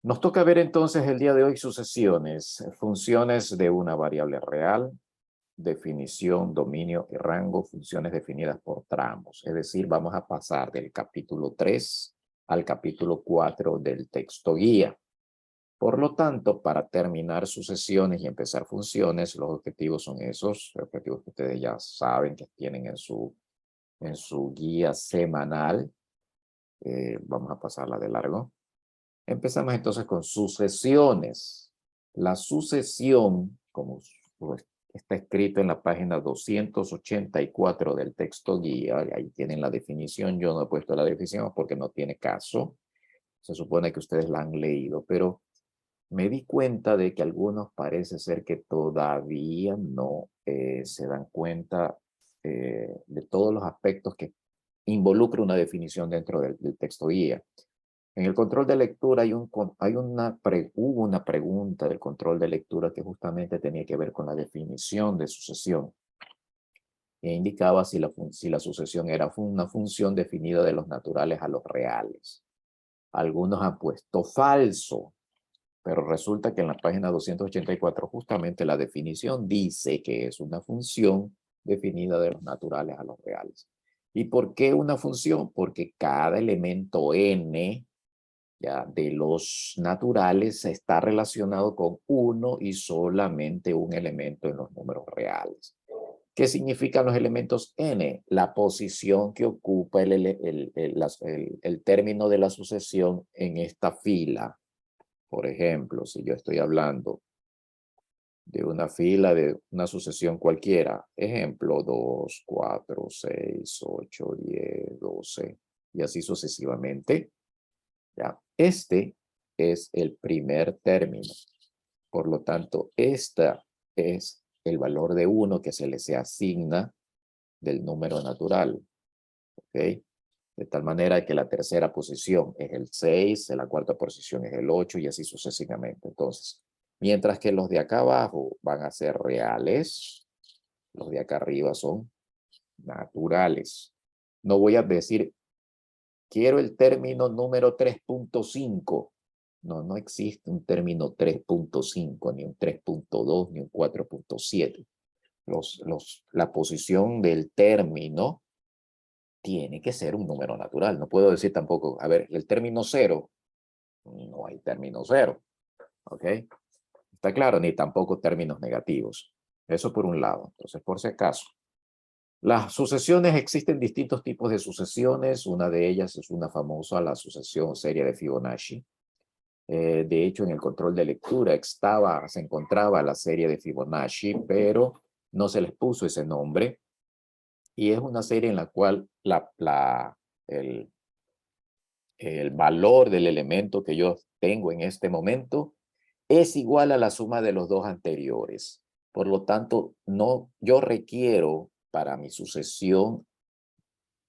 Nos toca ver entonces el día de hoy sucesiones, funciones de una variable real, definición, dominio y rango, funciones definidas por tramos. Es decir, vamos a pasar del capítulo 3 al capítulo 4 del texto guía. Por lo tanto, para terminar sucesiones y empezar funciones, los objetivos son esos, objetivos que ustedes ya saben que tienen en su guía semanal. Vamos a pasarla de largo. Empezamos entonces con sucesiones. La sucesión, como está escrito en la página 284 del texto guía, ahí tienen la definición. Yo no he puesto la definición porque no tiene caso. Se supone que ustedes la han leído, pero me di cuenta de que algunos parece ser que todavía no se dan cuenta de todos los aspectos que involucra una definición dentro del texto guía. En el control de lectura hubo una pregunta del control de lectura que justamente tenía que ver con la definición de sucesión e indicaba si la sucesión era una función definida de los naturales a los reales. Algunos han puesto falso, pero resulta que en la página 284 justamente la definición dice que es una función definida de los naturales a los reales. ¿Y por qué una función? Porque cada elemento n ya de los naturales está relacionado con uno y solamente un elemento en los números reales. ¿Qué significan los elementos n? La posición que ocupa el término de la sucesión en esta fila. Por ejemplo, si yo estoy hablando de una fila de una sucesión cualquiera, ejemplo 2, 4, 6, 8, 10, 12 y así sucesivamente, ¿ya? Este es el primer término. Por lo tanto, esta es el valor de 1 que se le asigna del número natural. ¿Ok? De tal manera que la tercera posición es el 6, la cuarta posición es el 8 y así sucesivamente. Entonces, mientras que los de acá abajo van a ser reales, los de acá arriba son naturales. No voy a decir, quiero el término número 3.5. No, no existe un término 3.5, ni un 3.2, ni un 4.7. La posición del término tiene que ser un número natural. No puedo decir tampoco, a ver, el término 0, no hay término 0. ¿Ok? Está claro, ni tampoco términos negativos. Eso por un lado. Entonces, por si acaso. Las sucesiones, existen distintos tipos de sucesiones. Una de ellas es una famosa, la sucesión serie de Fibonacci. De hecho, en el control de lectura se encontraba la serie de Fibonacci, pero no se les puso ese nombre. Y es una serie en la cual el valor del elemento que yo tengo en este momento es igual a la suma de los dos anteriores. Por lo tanto, yo requiero para mi sucesión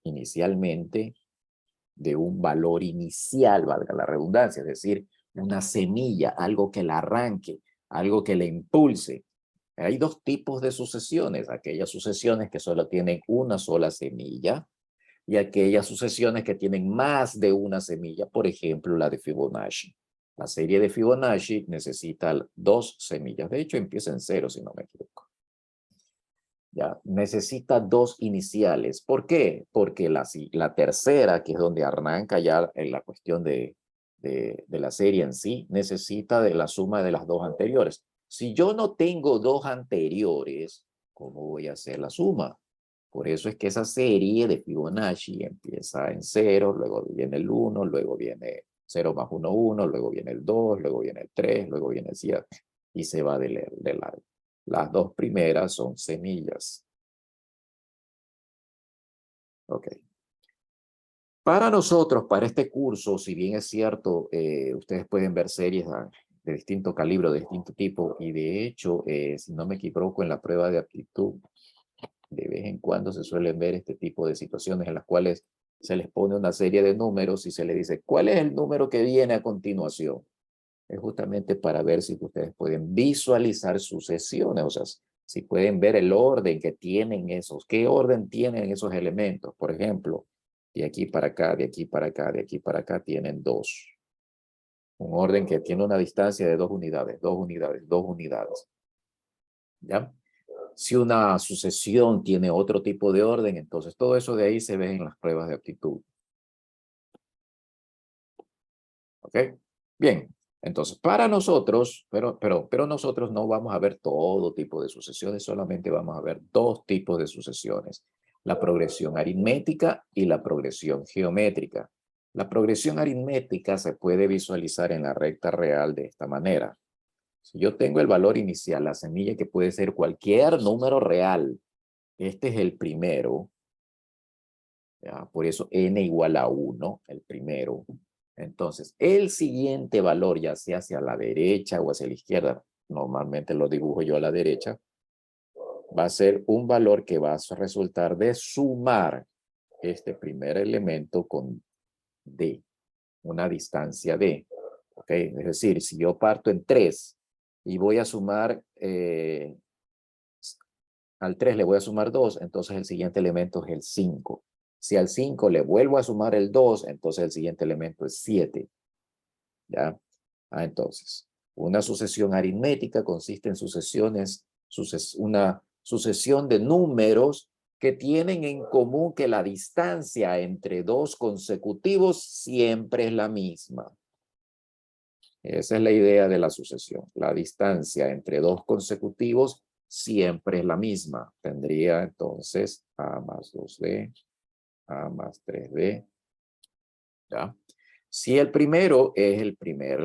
inicialmente de un valor inicial, valga la redundancia, es decir, una semilla, algo que la arranque, algo que le impulse. Hay dos tipos de sucesiones, aquellas sucesiones que solo tienen una sola semilla y aquellas sucesiones que tienen más de una semilla, por ejemplo, la de Fibonacci. La serie de Fibonacci necesita dos semillas, de hecho empieza en 0 si no me equivoco. Ya, necesita dos iniciales. ¿Por qué? Porque la tercera, que es donde arranca ya en la cuestión de la serie en sí, necesita de la suma de las dos anteriores. Si yo no tengo dos anteriores, ¿cómo voy a hacer la suma? Por eso es que esa serie de Fibonacci empieza en 0, luego viene el 1, luego viene 0 más 1, 1, luego viene el 2, luego viene el 3, luego viene el 7 y se va de largo. Las dos primeras son semillas. Ok. Para nosotros, para este curso, si bien es cierto, ustedes pueden ver series de distinto calibre, de distinto tipo, y de hecho, si no me equivoco, en la prueba de aptitud, de vez en cuando se suelen ver este tipo de situaciones en las cuales se les pone una serie de números y se les dice, ¿cuál es el número que viene a continuación? Es justamente para ver si ustedes pueden visualizar sucesiones, o sea, si pueden ver el orden que tienen esos, qué orden tienen esos elementos. Por ejemplo, de aquí para acá, de aquí para acá, de aquí para acá tienen 2. Un orden que tiene una distancia de 2 unidades, 2 unidades, 2 unidades. ¿Ya? Si una sucesión tiene otro tipo de orden, entonces todo eso de ahí se ve en las pruebas de aptitud. ¿Ok? Bien, entonces para nosotros, pero nosotros no vamos a ver todo tipo de sucesiones, solamente vamos a ver dos tipos de sucesiones. La progresión aritmética y la progresión geométrica. La progresión aritmética se puede visualizar en la recta real de esta manera. Si yo tengo el valor inicial, la semilla que puede ser cualquier número real, este es el primero, ¿ya? Por eso n igual a 1, el primero. Entonces, el siguiente valor, ya sea hacia la derecha o hacia la izquierda, normalmente lo dibujo yo a la derecha, va a ser un valor que va a resultar de sumar este primer elemento con d, una distancia d. ¿Ok? Es decir, si yo parto en 3 y voy a sumar, al 3 le voy a sumar 2, entonces el siguiente elemento es el 5. Si al 5 le vuelvo a sumar el 2, entonces el siguiente elemento es 7. ¿Ya? Entonces, una sucesión aritmética consiste en una sucesión de números que tienen en común que la distancia entre dos consecutivos siempre es la misma. Esa es la idea de la sucesión. La distancia entre dos consecutivos siempre es la misma. Tendría entonces a más 2d, a más 3d. ¿Ya? Si el primero es el primer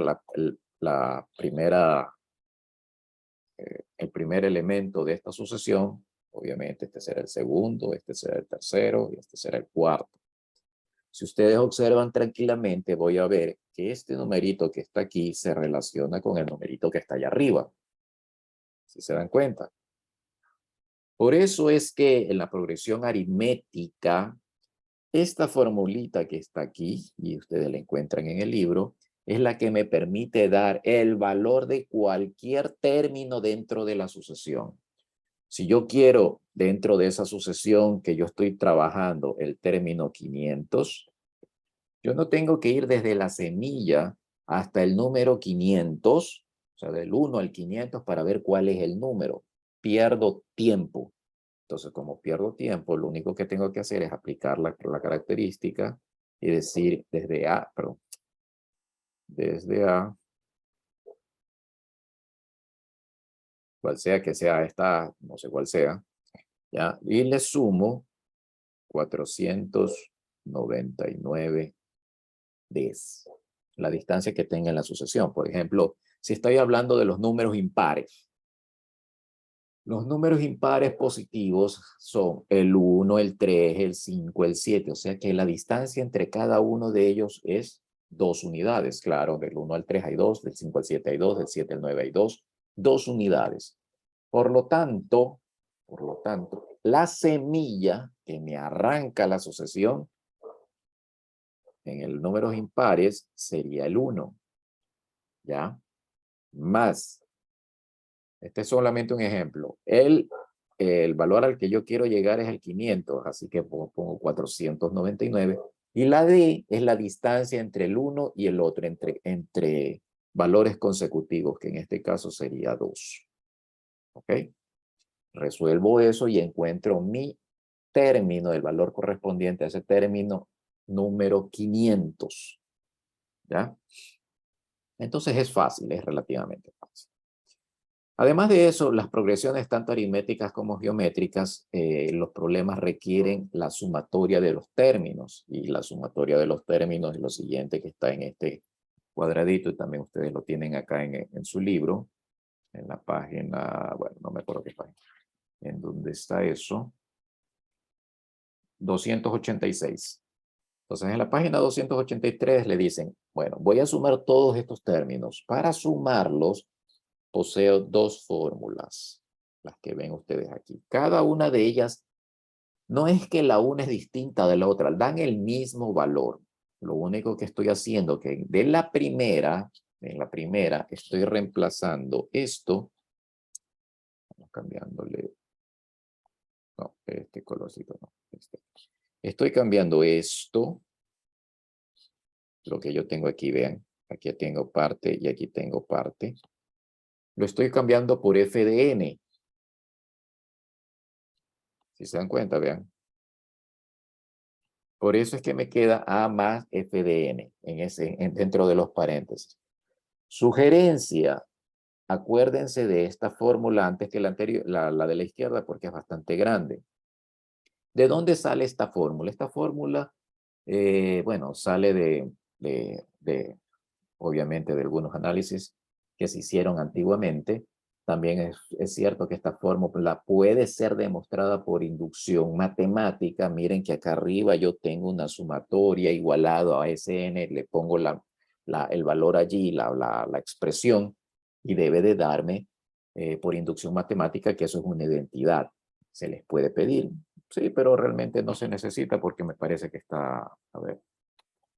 elemento de esta sucesión, obviamente este será el segundo, este será el tercero y este será el cuarto. Si ustedes observan tranquilamente, voy a ver que este numerito que está aquí se relaciona con el numerito que está allá arriba. ¿Sí se dan cuenta? Por eso es que en la progresión aritmética, esta formulita que está aquí, y ustedes la encuentran en el libro, es la que me permite dar el valor de cualquier término dentro de la sucesión. Si yo quiero, dentro de esa sucesión que yo estoy trabajando, el término 500, yo no tengo que ir desde la semilla hasta el número 500, o sea, del 1 al 500 para ver cuál es el número. Pierdo tiempo. Entonces, como pierdo tiempo, lo único que tengo que hacer es aplicar la característica y decir desde A, cual sea que sea esta, no sé cuál sea, ¿ya? Y le sumo 499 Ds, la distancia que tenga en la sucesión. Por ejemplo, si estoy hablando de los números impares, los números impares positivos son el 1, el 3, el 5, el 7. O sea que la distancia entre cada uno de ellos es 2 unidades. Claro, del 1 al 3 hay 2, del 5 al 7 hay 2, del 7 al 9 hay 2. 2 unidades. Por lo tanto, la semilla que me arranca la sucesión en el números impares sería el 1. ¿Ya? Más. Este es solamente un ejemplo. El valor al que yo quiero llegar es el 500, así que pongo 499. Y la D es la distancia entre el uno y el otro, entre valores consecutivos, que en este caso sería 2. ¿Ok? Resuelvo eso y encuentro mi término, el valor correspondiente a ese término, número 500. ¿Ya? Entonces es fácil, es relativamente fácil. Además de eso, las progresiones tanto aritméticas como geométricas, los problemas requieren la sumatoria de los términos. Y la sumatoria de los términos es lo siguiente que está en este cuadradito y también ustedes lo tienen acá en su libro, en la página, bueno, no me acuerdo qué página, en donde está eso, 286. Entonces, en la página 283 le dicen, bueno, voy a sumar todos estos términos. Para sumarlos, poseo dos fórmulas, las que ven ustedes aquí. Cada una de ellas no es que la una es distinta de la otra, dan el mismo valor. Lo único que estoy haciendo que de la primera, en la primera estoy reemplazando esto, vamos cambiándole, no, este colorcito no, este. Estoy cambiando esto, lo que yo tengo aquí, vean, Aquí tengo parte y aquí tengo parte. Lo estoy cambiando por f de n. Si se dan cuenta, vean. Por eso es que me queda a más f de n dentro de los paréntesis. Sugerencia. Acuérdense de esta fórmula antes que la anterior, la de la izquierda, porque es bastante grande. ¿De dónde sale esta fórmula? Esta fórmula, bueno, sale obviamente, de algunos análisis que se hicieron antiguamente. También es cierto que esta fórmula puede ser demostrada por inducción matemática. Miren que acá arriba yo tengo una sumatoria igualado a Sn, le pongo el valor allí, la expresión, y debe de darme por inducción matemática que eso es una identidad. Se les puede pedir, sí, pero realmente no se necesita porque me parece que está, a ver,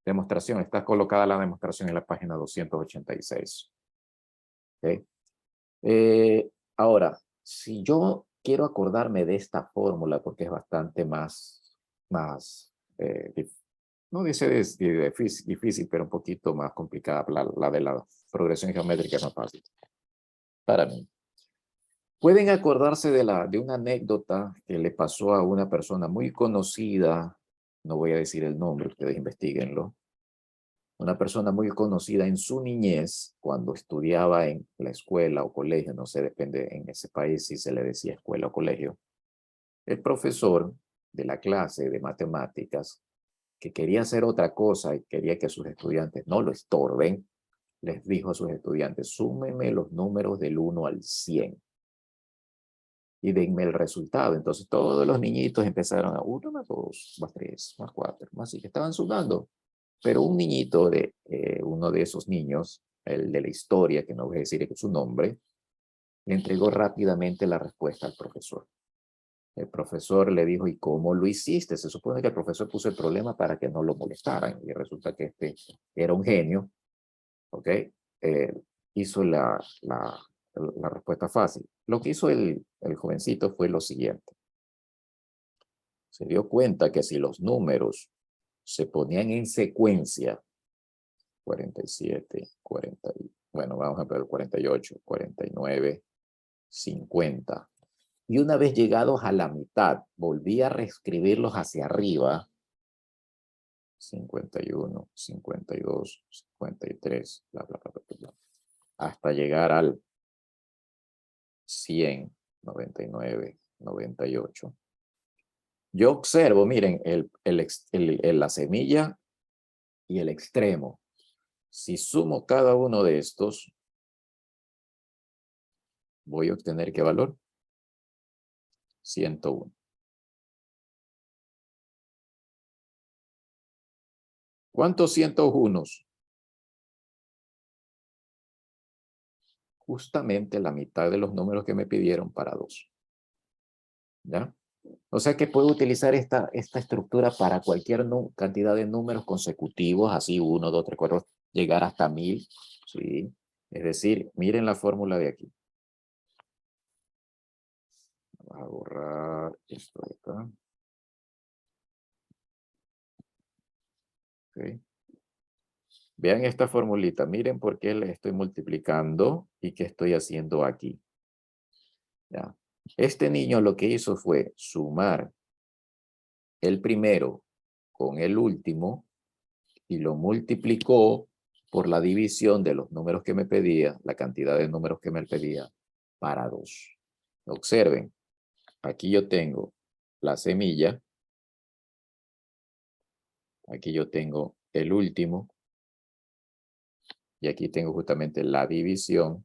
demostración, está colocada la demostración en la página 286. ¿Okay? Ahora, si yo quiero acordarme de esta fórmula, porque es bastante más no dice difícil, pero un poquito más complicada, la de la progresión geométrica es más fácil para mí. Pueden acordarse de una anécdota que le pasó a una persona muy conocida, no voy a decir el nombre, ustedes investiguenlo, una persona muy conocida en su niñez, cuando estudiaba en la escuela o colegio, no sé, depende en ese país si se le decía escuela o colegio, el profesor de la clase de matemáticas, que quería hacer otra cosa y quería que sus estudiantes no lo estorben, les dijo a sus estudiantes, súmenme los números del 1 al 100 y denme el resultado. Entonces todos los niñitos empezaron a 1 más 2 más 3 más 4 más 5, estaban sumando. Pero un niñito uno de esos niños, el de la historia, que no voy a decir su nombre, le entregó rápidamente la respuesta al profesor. El profesor le dijo, ¿y cómo lo hiciste? Se supone que el profesor puso el problema para que no lo molestaran y resulta que este era un genio, ¿ok? Hizo la respuesta fácil. Lo que hizo el jovencito fue lo siguiente. Se dio cuenta que si los números se ponían en secuencia, 47, 40, bueno, vamos a ver el 48, 49, 50. Y una vez llegados a la mitad, volví a reescribirlos hacia arriba, 51, 52, 53, bla, bla, bla, bla, bla, hasta llegar al 100, 99, 98. Yo observo, miren, la semilla y el extremo. Si sumo cada uno de estos, voy a obtener ¿qué valor? 101. ¿Cuántos 101? Justamente la mitad de los números que me pidieron para 2. ¿Ya? O sea que puedo utilizar esta estructura para cualquier cantidad de números consecutivos, así 1, 2, 3, 4, llegar hasta 1000. ¿Sí? Es decir, miren la fórmula de aquí. Vamos a borrar esto de acá. Okay. Vean esta formulita, miren por qué le estoy multiplicando y qué estoy haciendo aquí. ¿Ya? Este niño lo que hizo fue sumar el primero con el último y lo multiplicó por la división de los números que me pedía, la cantidad de números que me pedía, para 2. Observen, aquí yo tengo la semilla, aquí yo tengo el último, y aquí tengo justamente la división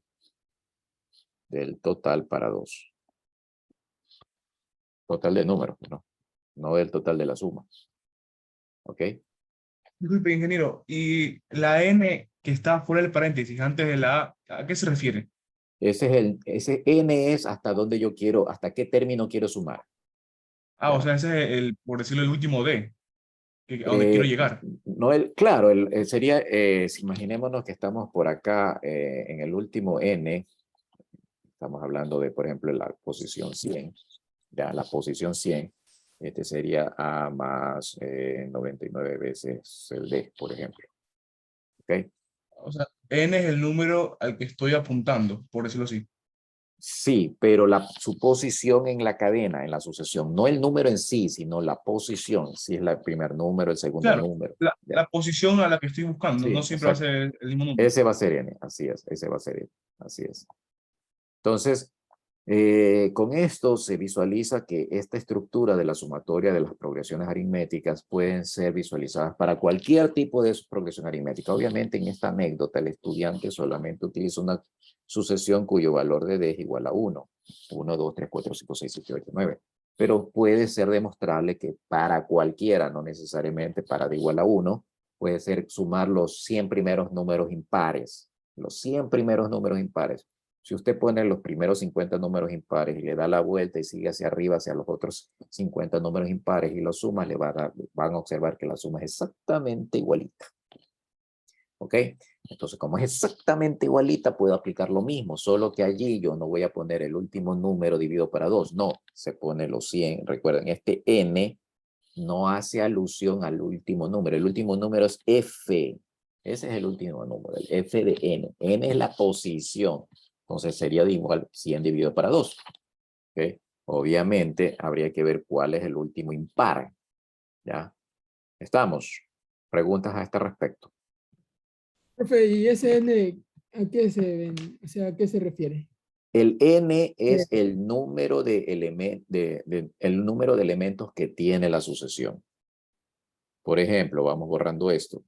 del total para 2. Total de números, ¿no? No del total de la suma. ¿Ok? Disculpe, ingeniero, ¿y la n que está fuera del paréntesis antes de la A, a qué se refiere? Ese n es hasta donde yo quiero, hasta qué término quiero sumar. Ah, o ¿Ya? sea, ese es por decirlo, el último D, a donde quiero llegar. No claro, sería, imaginémonos que estamos por acá en el último n, estamos hablando de, por ejemplo, la posición 100, ya la posición 100, este sería A más 99 veces el D, por ejemplo. ¿Ok? O sea, n es el número al que estoy apuntando, por decirlo así. Sí, pero su posición en la cadena, en la sucesión, no el número en sí, sino la posición, si es el primer número, el segundo Claro, número. la Ya. posición a la que estoy buscando Sí, no siempre va a exacto. ser el mismo número. Ese va a ser n, así es, ese va a ser n, así es. Entonces, con esto se visualiza que esta estructura de la sumatoria de las progresiones aritméticas pueden ser visualizadas para cualquier tipo de progresión aritmética. Obviamente, en esta anécdota, el estudiante solamente utiliza una sucesión cuyo valor de d es igual a 1. 1, 2, 3, 4, 5, 6, 7, 8, 9. Pero puede ser demostrable que para cualquiera, no necesariamente para d igual a 1, puede ser sumar los 100 primeros números impares. Los 100 primeros números impares. Si usted pone los primeros 50 números impares y le da la vuelta y sigue hacia arriba, hacia los otros 50 números impares y los suma, van a observar que la suma es exactamente igualita. ¿Ok? Entonces, como es exactamente igualita, puedo aplicar lo mismo, solo que allí yo no voy a poner el último número dividido para 2. No, se pone los 100. Recuerden, este n no hace alusión al último número. El último número es f. Ese es el último número, el f de n. N es la posición. Entonces sería de igual 100 dividido para 2. ¿Okay? Obviamente habría que ver cuál es el último impar. ¿Ya? ¿Estamos? ¿Preguntas a este respecto? Profe, ¿y ese n a qué se ven? O sea, ¿a qué se refiere? El n Eh, es el número de, el número de elementos que tiene la sucesión. Por ejemplo, vamos borrando esto.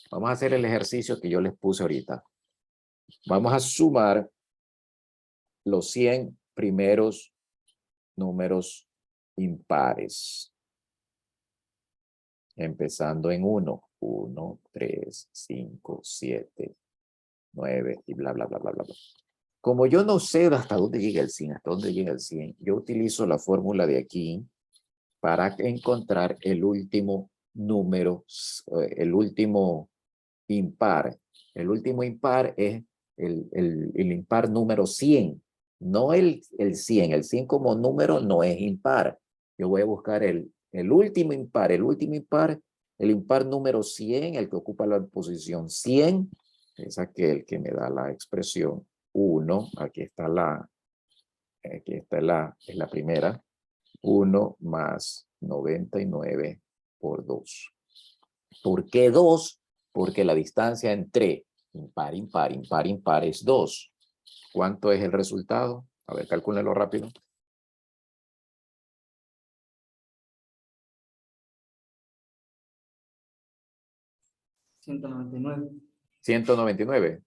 Vamos a hacer el ejercicio que yo les puse ahorita. Vamos a sumar los 100 primeros números impares. Empezando en 1. 1, 3, 5, 7, 9 y bla, bla, bla, bla, bla. Como yo no sé hasta dónde llega el 100, hasta dónde llega el 100, yo utilizo la fórmula de aquí para encontrar el último número, el último impar. El último impar es el impar número 100, no el 100. El 100 como número no es impar. Yo voy a buscar el último impar. El último impar, el impar número 100, el que ocupa la posición 100, es aquel que me da la expresión 1. Aquí está es la primera. 1 más 99 por 2. ¿Por qué 2? Porque la distancia entre impar, impar, impar, impar es 2. ¿Cuánto es el resultado? A ver, calcúlenlo rápido. 199. 199.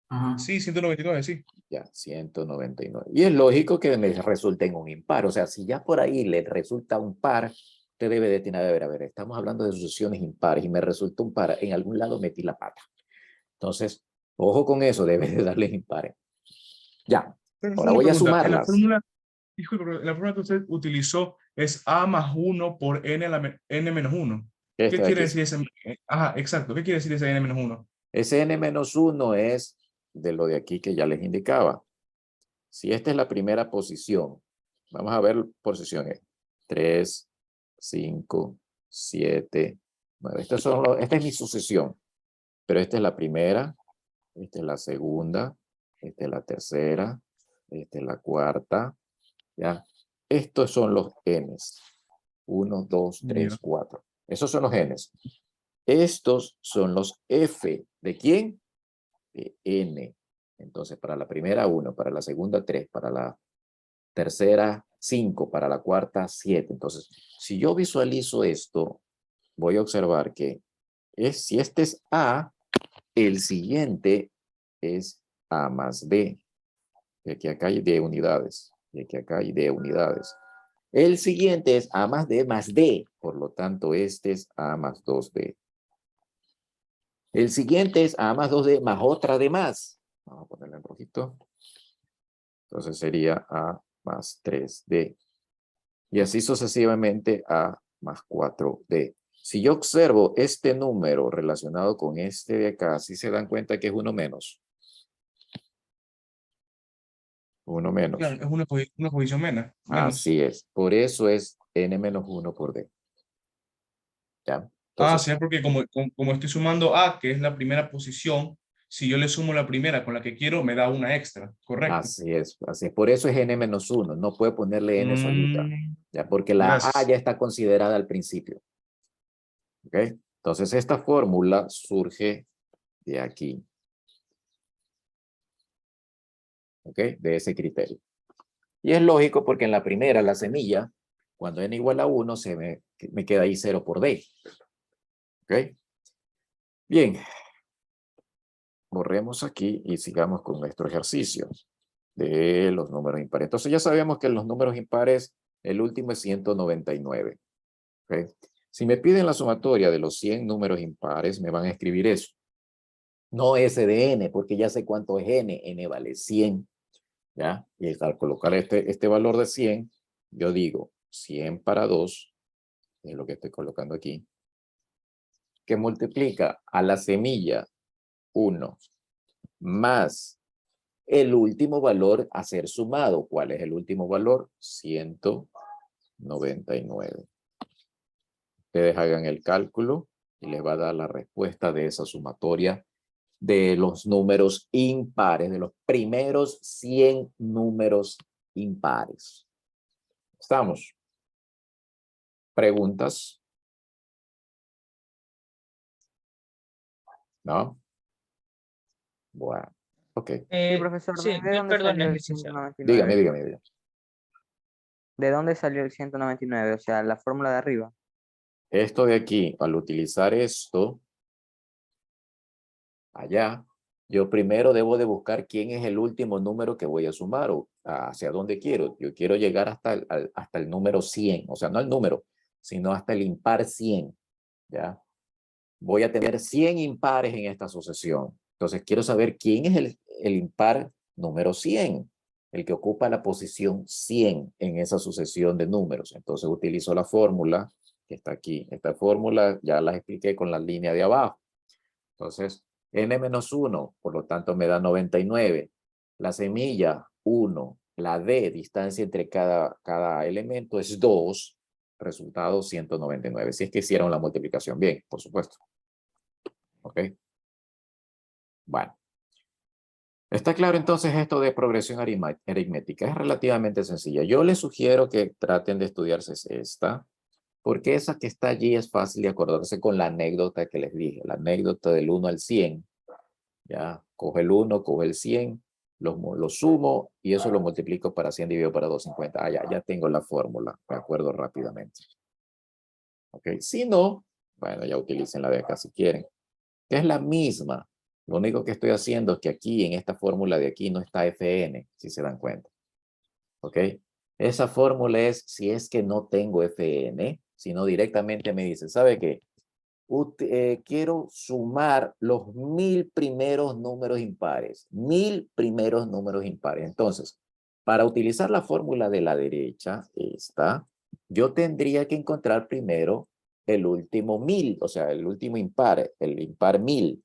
Ajá. Sí, 199, sí. Ya, 199. Y es lógico que me resulte en un impar. O sea, si ya por ahí le resulta un par, usted debe de tener, a ver, estamos hablando de sucesiones impares y me resulta un par, en algún lado metí la pata. Entonces, ojo con eso, debe de darle impares. Ya, Pero ahora una voy a pregunta. sumarlas. En la fórmula que usted utilizó es a más 1 por n, n menos 1. ¿Qué Esto de quiere aquí. decir ese? Ajá, exacto. ¿Qué quiere decir ese n menos 1? Ese n-1 es de lo de aquí que ya les indicaba. Si esta es la primera posición, vamos a ver posiciones. 3, 5, 7, 9. Esta es mi sucesión, pero esta es la primera, esta es la segunda, esta es la tercera, esta es la cuarta, ¿ya? Estos son los n's. 1, 2, 3, 4. Esos son los n's. Estos son los f. ¿De quién? De n. Entonces, para la primera 1, para la segunda 3, para la tercera 5, para la cuarta 7. Entonces, si yo visualizo esto, voy a observar que si este es A, el siguiente es A más B. De aquí acá hay D unidades. De aquí acá hay D unidades. El siguiente es A más D. Por lo tanto, este es A más 2D. El siguiente es A más 2D más otra D más. Vamos a ponerle en rojito. Entonces sería A más 3D. Y así sucesivamente A más 4D. Si yo observo este número relacionado con este de acá, ¿sí se dan cuenta que es uno menos? Uno Claro, menos. es una posición menos. Así es. Por eso es n menos 1 por d. ¿Ya? Entonces, sí, porque como estoy sumando A, que es la primera posición, si yo le sumo la primera con la que quiero, me da una extra, ¿correcto? así es, así es. Por eso es n-1, no puede ponerle n solita, Mm, ya, porque la A gracias. ya está considerada al principio. ¿Ok? Entonces, esta fórmula surge de aquí. ¿Ok? De ese criterio. Y es lógico porque en la primera, la semilla, cuando n igual a 1, me queda ahí 0 por d. ¿Ok? Bien. Borremos aquí y sigamos con nuestro ejercicio de los números impares. Entonces ya sabemos que en los números impares, el último es 199. ¿Ok? Si me piden la sumatoria de los 100 números impares, me van a escribir eso. No S de n, porque ya sé cuánto es n. N vale 100. ¿Ya? Y al colocar este valor de 100, yo digo 100 para 2, es lo que estoy colocando aquí, que multiplica a la semilla 1 más el último valor a ser sumado. ¿Cuál es el último valor? 199. Ustedes hagan el cálculo y les va a dar la respuesta de esa sumatoria de los números impares, de los primeros 100 números impares. ¿Estamos? ¿Preguntas? ¿No? Bueno, ok. Sí, profesor, ¿de dónde salió Perdón, el licenciado. dígame, 199? dígame, dígame. ¿De dónde salió el 199? O sea, la fórmula de arriba. Esto de aquí, al utilizar esto, allá, yo primero debo de buscar quién es el último número que voy a sumar o hacia dónde quiero. Yo quiero llegar hasta el número 100, o sea, no el número, sino hasta el impar 100, ¿ya? Voy a tener 100 impares en esta sucesión. Entonces, quiero saber quién es el impar número 100, el que ocupa la posición 100 en esa sucesión de números. Entonces, utilizo la fórmula que está aquí. Esta fórmula ya la expliqué con la línea de abajo. Entonces, n-1, por lo tanto me da 99. La semilla, 1. La d, distancia entre cada elemento, es 2. Resultado, 199. Si es que hicieron la multiplicación bien, por supuesto. ¿Ok? Bueno. ¿Está claro entonces esto de progresión aritmética? Es relativamente sencilla. Yo les sugiero que traten de estudiarse esta, porque esa que está allí es fácil de acordarse con la anécdota que les dije, la anécdota del 1 al 100. Ya, coge el 1, coge el 100, lo sumo y eso lo multiplico para 100 dividido para 250. Ah, ya tengo la fórmula, me acuerdo rápidamente. ¿Ok? Si no, bueno, ya utilicen la de acá si quieren, que es la misma. Lo único que estoy haciendo es que aquí, en esta fórmula de aquí, no está Fn, si se dan cuenta. ¿Ok? Esa fórmula es si es que no tengo Fn, sino directamente me dice, ¿sabe qué? Quiero sumar los 1000 primeros números impares. 1000 primeros números impares. Entonces, para utilizar la fórmula de la derecha, esta, yo tendría que encontrar primero el último 1000, o sea, el último impar, el impar 1000.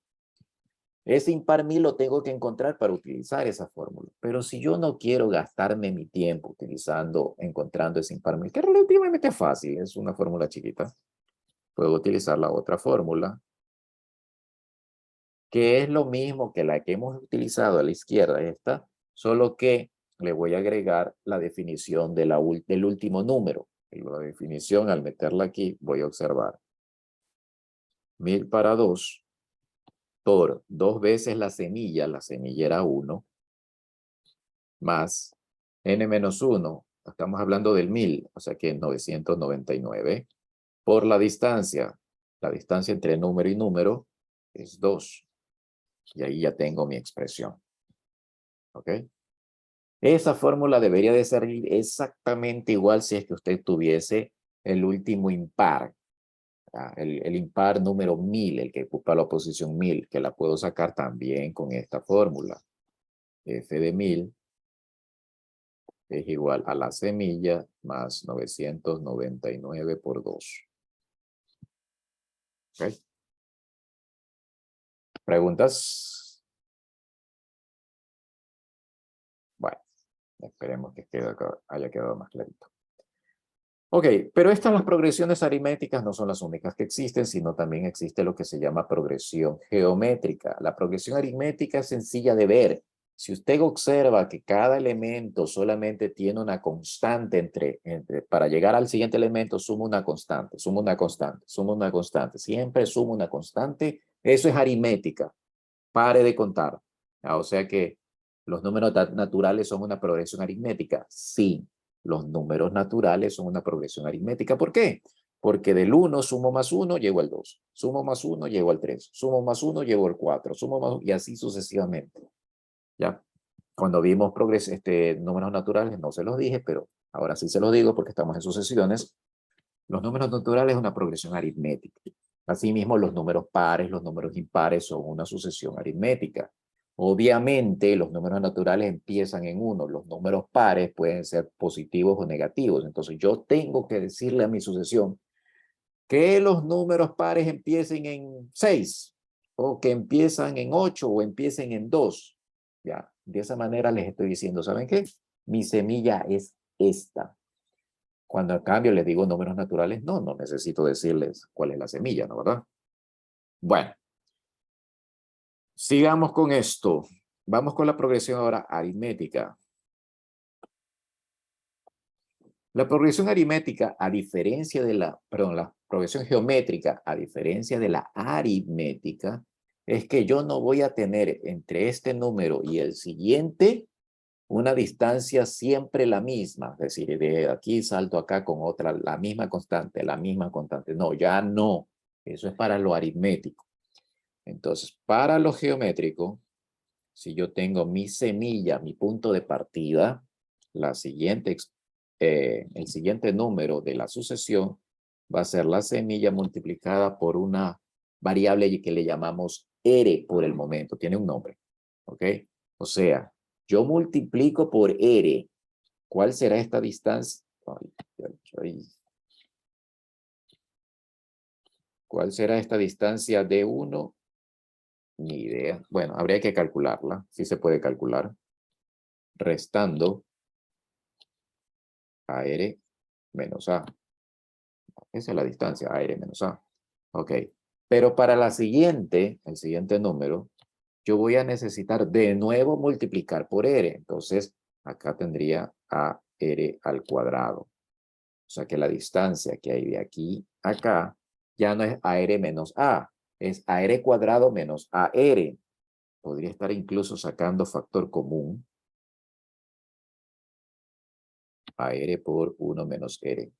Ese impar 1000 lo tengo que encontrar para utilizar esa fórmula. Pero si yo no quiero gastarme mi tiempo encontrando ese impar 1000, que relativamente fácil, es una fórmula chiquita, puedo utilizar la otra fórmula, que es lo mismo que la que hemos utilizado a la izquierda, esta, solo que le voy a agregar la definición del último número. Y la definición, al meterla aquí, voy a observar 1000 para 2 por 2 veces la semilla era 1, más n-1, estamos hablando del 1000, o sea que 999, por la distancia entre número y número es 2. Y ahí ya tengo mi expresión. ¿Ok? Esa fórmula debería de ser exactamente igual si es que usted tuviese el último impar. El impar número 1000, el que ocupa la posición 1000, que la puedo sacar también con esta fórmula. F de 1000 es igual a la semilla más 999 por 2. ¿Ok? ¿Preguntas? Bueno, esperemos que haya quedado más clarito. Ok, pero las progresiones aritméticas no son las únicas que existen, sino también existe lo que se llama progresión geométrica. La progresión aritmética es sencilla de ver. Si usted observa que cada elemento solamente tiene una constante para llegar al siguiente elemento, suma una constante, suma una constante, suma una constante, siempre suma una constante, eso es aritmética. Pare de contar. O sea que los números naturales son una progresión aritmética. Sí, los números naturales son una progresión aritmética. ¿Por qué? Porque del 1 sumo más 1, llego al 2. Sumo más 1, llego al 3. Sumo más 1, llego al 4. Sumo más 1, y así sucesivamente. ¿Ya? Cuando vimos números naturales, no se los dije, pero ahora sí se los digo porque estamos en sucesiones. Los números naturales es una progresión aritmética. Asimismo, los números pares, los números impares son una sucesión aritmética. Obviamente, los números naturales empiezan en 1. Los números pares pueden ser positivos o negativos. Entonces, yo tengo que decirle a mi sucesión que los números pares empiecen en 6, o que empiezan en 8, o empiecen en 2. Ya, de esa manera les estoy diciendo, ¿saben qué? Mi semilla es esta. Cuando a cambio les digo números naturales, no necesito decirles cuál es la semilla, ¿no? ¿Verdad? Bueno, sigamos con esto. Vamos con la progresión ahora aritmética. La progresión aritmética, a diferencia de la progresión geométrica, a diferencia de la aritmética, es que yo no voy a tener entre este número y el siguiente una distancia siempre la misma, es decir, de aquí salto acá con otra, la misma constante, la misma constante. No, ya no. Eso es para lo aritmético. Entonces, para lo geométrico, si yo tengo mi semilla, mi punto de partida, el siguiente número de la sucesión va a ser la semilla multiplicada por una variable que le llamamos R por el momento. Tiene un nombre. ¿Ok? O sea, yo multiplico por R. ¿Cuál será esta distancia? ¿Cuál será esta distancia de 1? Ni idea. Bueno, habría que calcularla. Sí se puede calcular. Restando AR menos A. Esa es la distancia, AR menos A. Ok. Pero para el siguiente número, yo voy a necesitar de nuevo multiplicar por R. Entonces, acá tendría AR al cuadrado. O sea que la distancia que hay de aquí a acá ya no es AR menos A, es AR cuadrado menos AR. Podría estar incluso sacando factor común. AR por 1 menos R.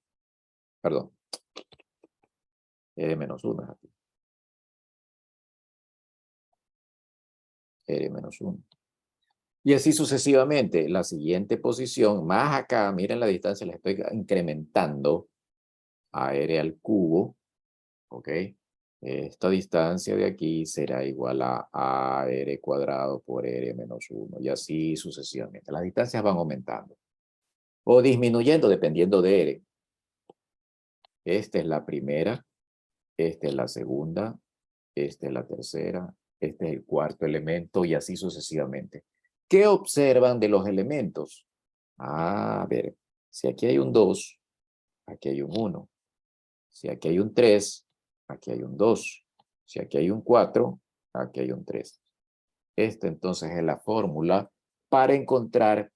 Perdón. R menos 1 es aquí. R menos 1. Y así sucesivamente. La siguiente posición, más acá, miren la distancia, la estoy incrementando. AR al cubo. ¿Ok? Esta distancia de aquí será igual a AR cuadrado por R menos 1. Y así sucesivamente. Las distancias van aumentando. O disminuyendo dependiendo de R. Esta es la primera. Esta es la segunda. Esta es la tercera. Este es el cuarto elemento y así sucesivamente. ¿Qué observan de los elementos? A ver, si aquí hay un 2, aquí hay un 1. Si aquí hay un 3, aquí hay un 2. Si aquí hay un 4, aquí hay un 3. Esta entonces es la fórmula para encontrar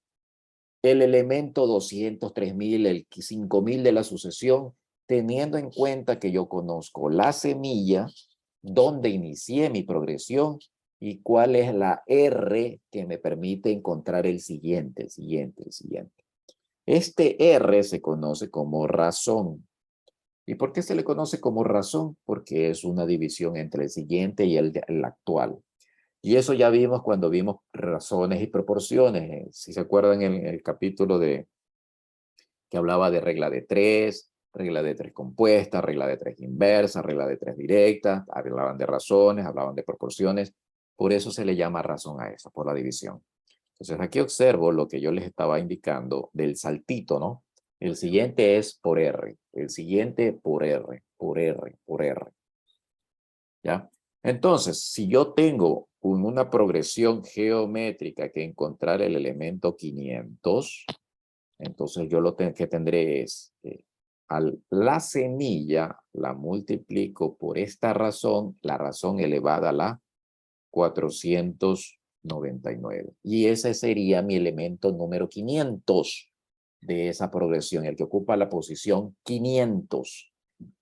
el elemento 203.000, el 5.000 de la sucesión, teniendo en cuenta que yo conozco la semilla, dónde inicié mi progresión y cuál es la R que me permite encontrar el siguiente. Este R se conoce como razón. ¿Y por qué se le conoce como razón? Porque es una división entre el siguiente y el actual. Y eso ya vimos cuando vimos razones y proporciones. Si se acuerdan en el capítulo que hablaba de regla de 3, regla de 3 compuesta, regla de 3 inversa, regla de 3 directa, hablaban de razones, hablaban de proporciones. Por eso se le llama razón a eso, por la división. Entonces aquí observo lo que yo les estaba indicando del saltito, ¿no? El siguiente es por R, el siguiente por R, por R, por R. ¿Ya? Entonces, si yo tengo una progresión geométrica que encontrar el elemento 500, entonces yo lo que tendré es la semilla la multiplico por esta razón, la razón elevada a la 499. Y ese sería mi elemento número 500 de esa progresión, el que ocupa la posición 500.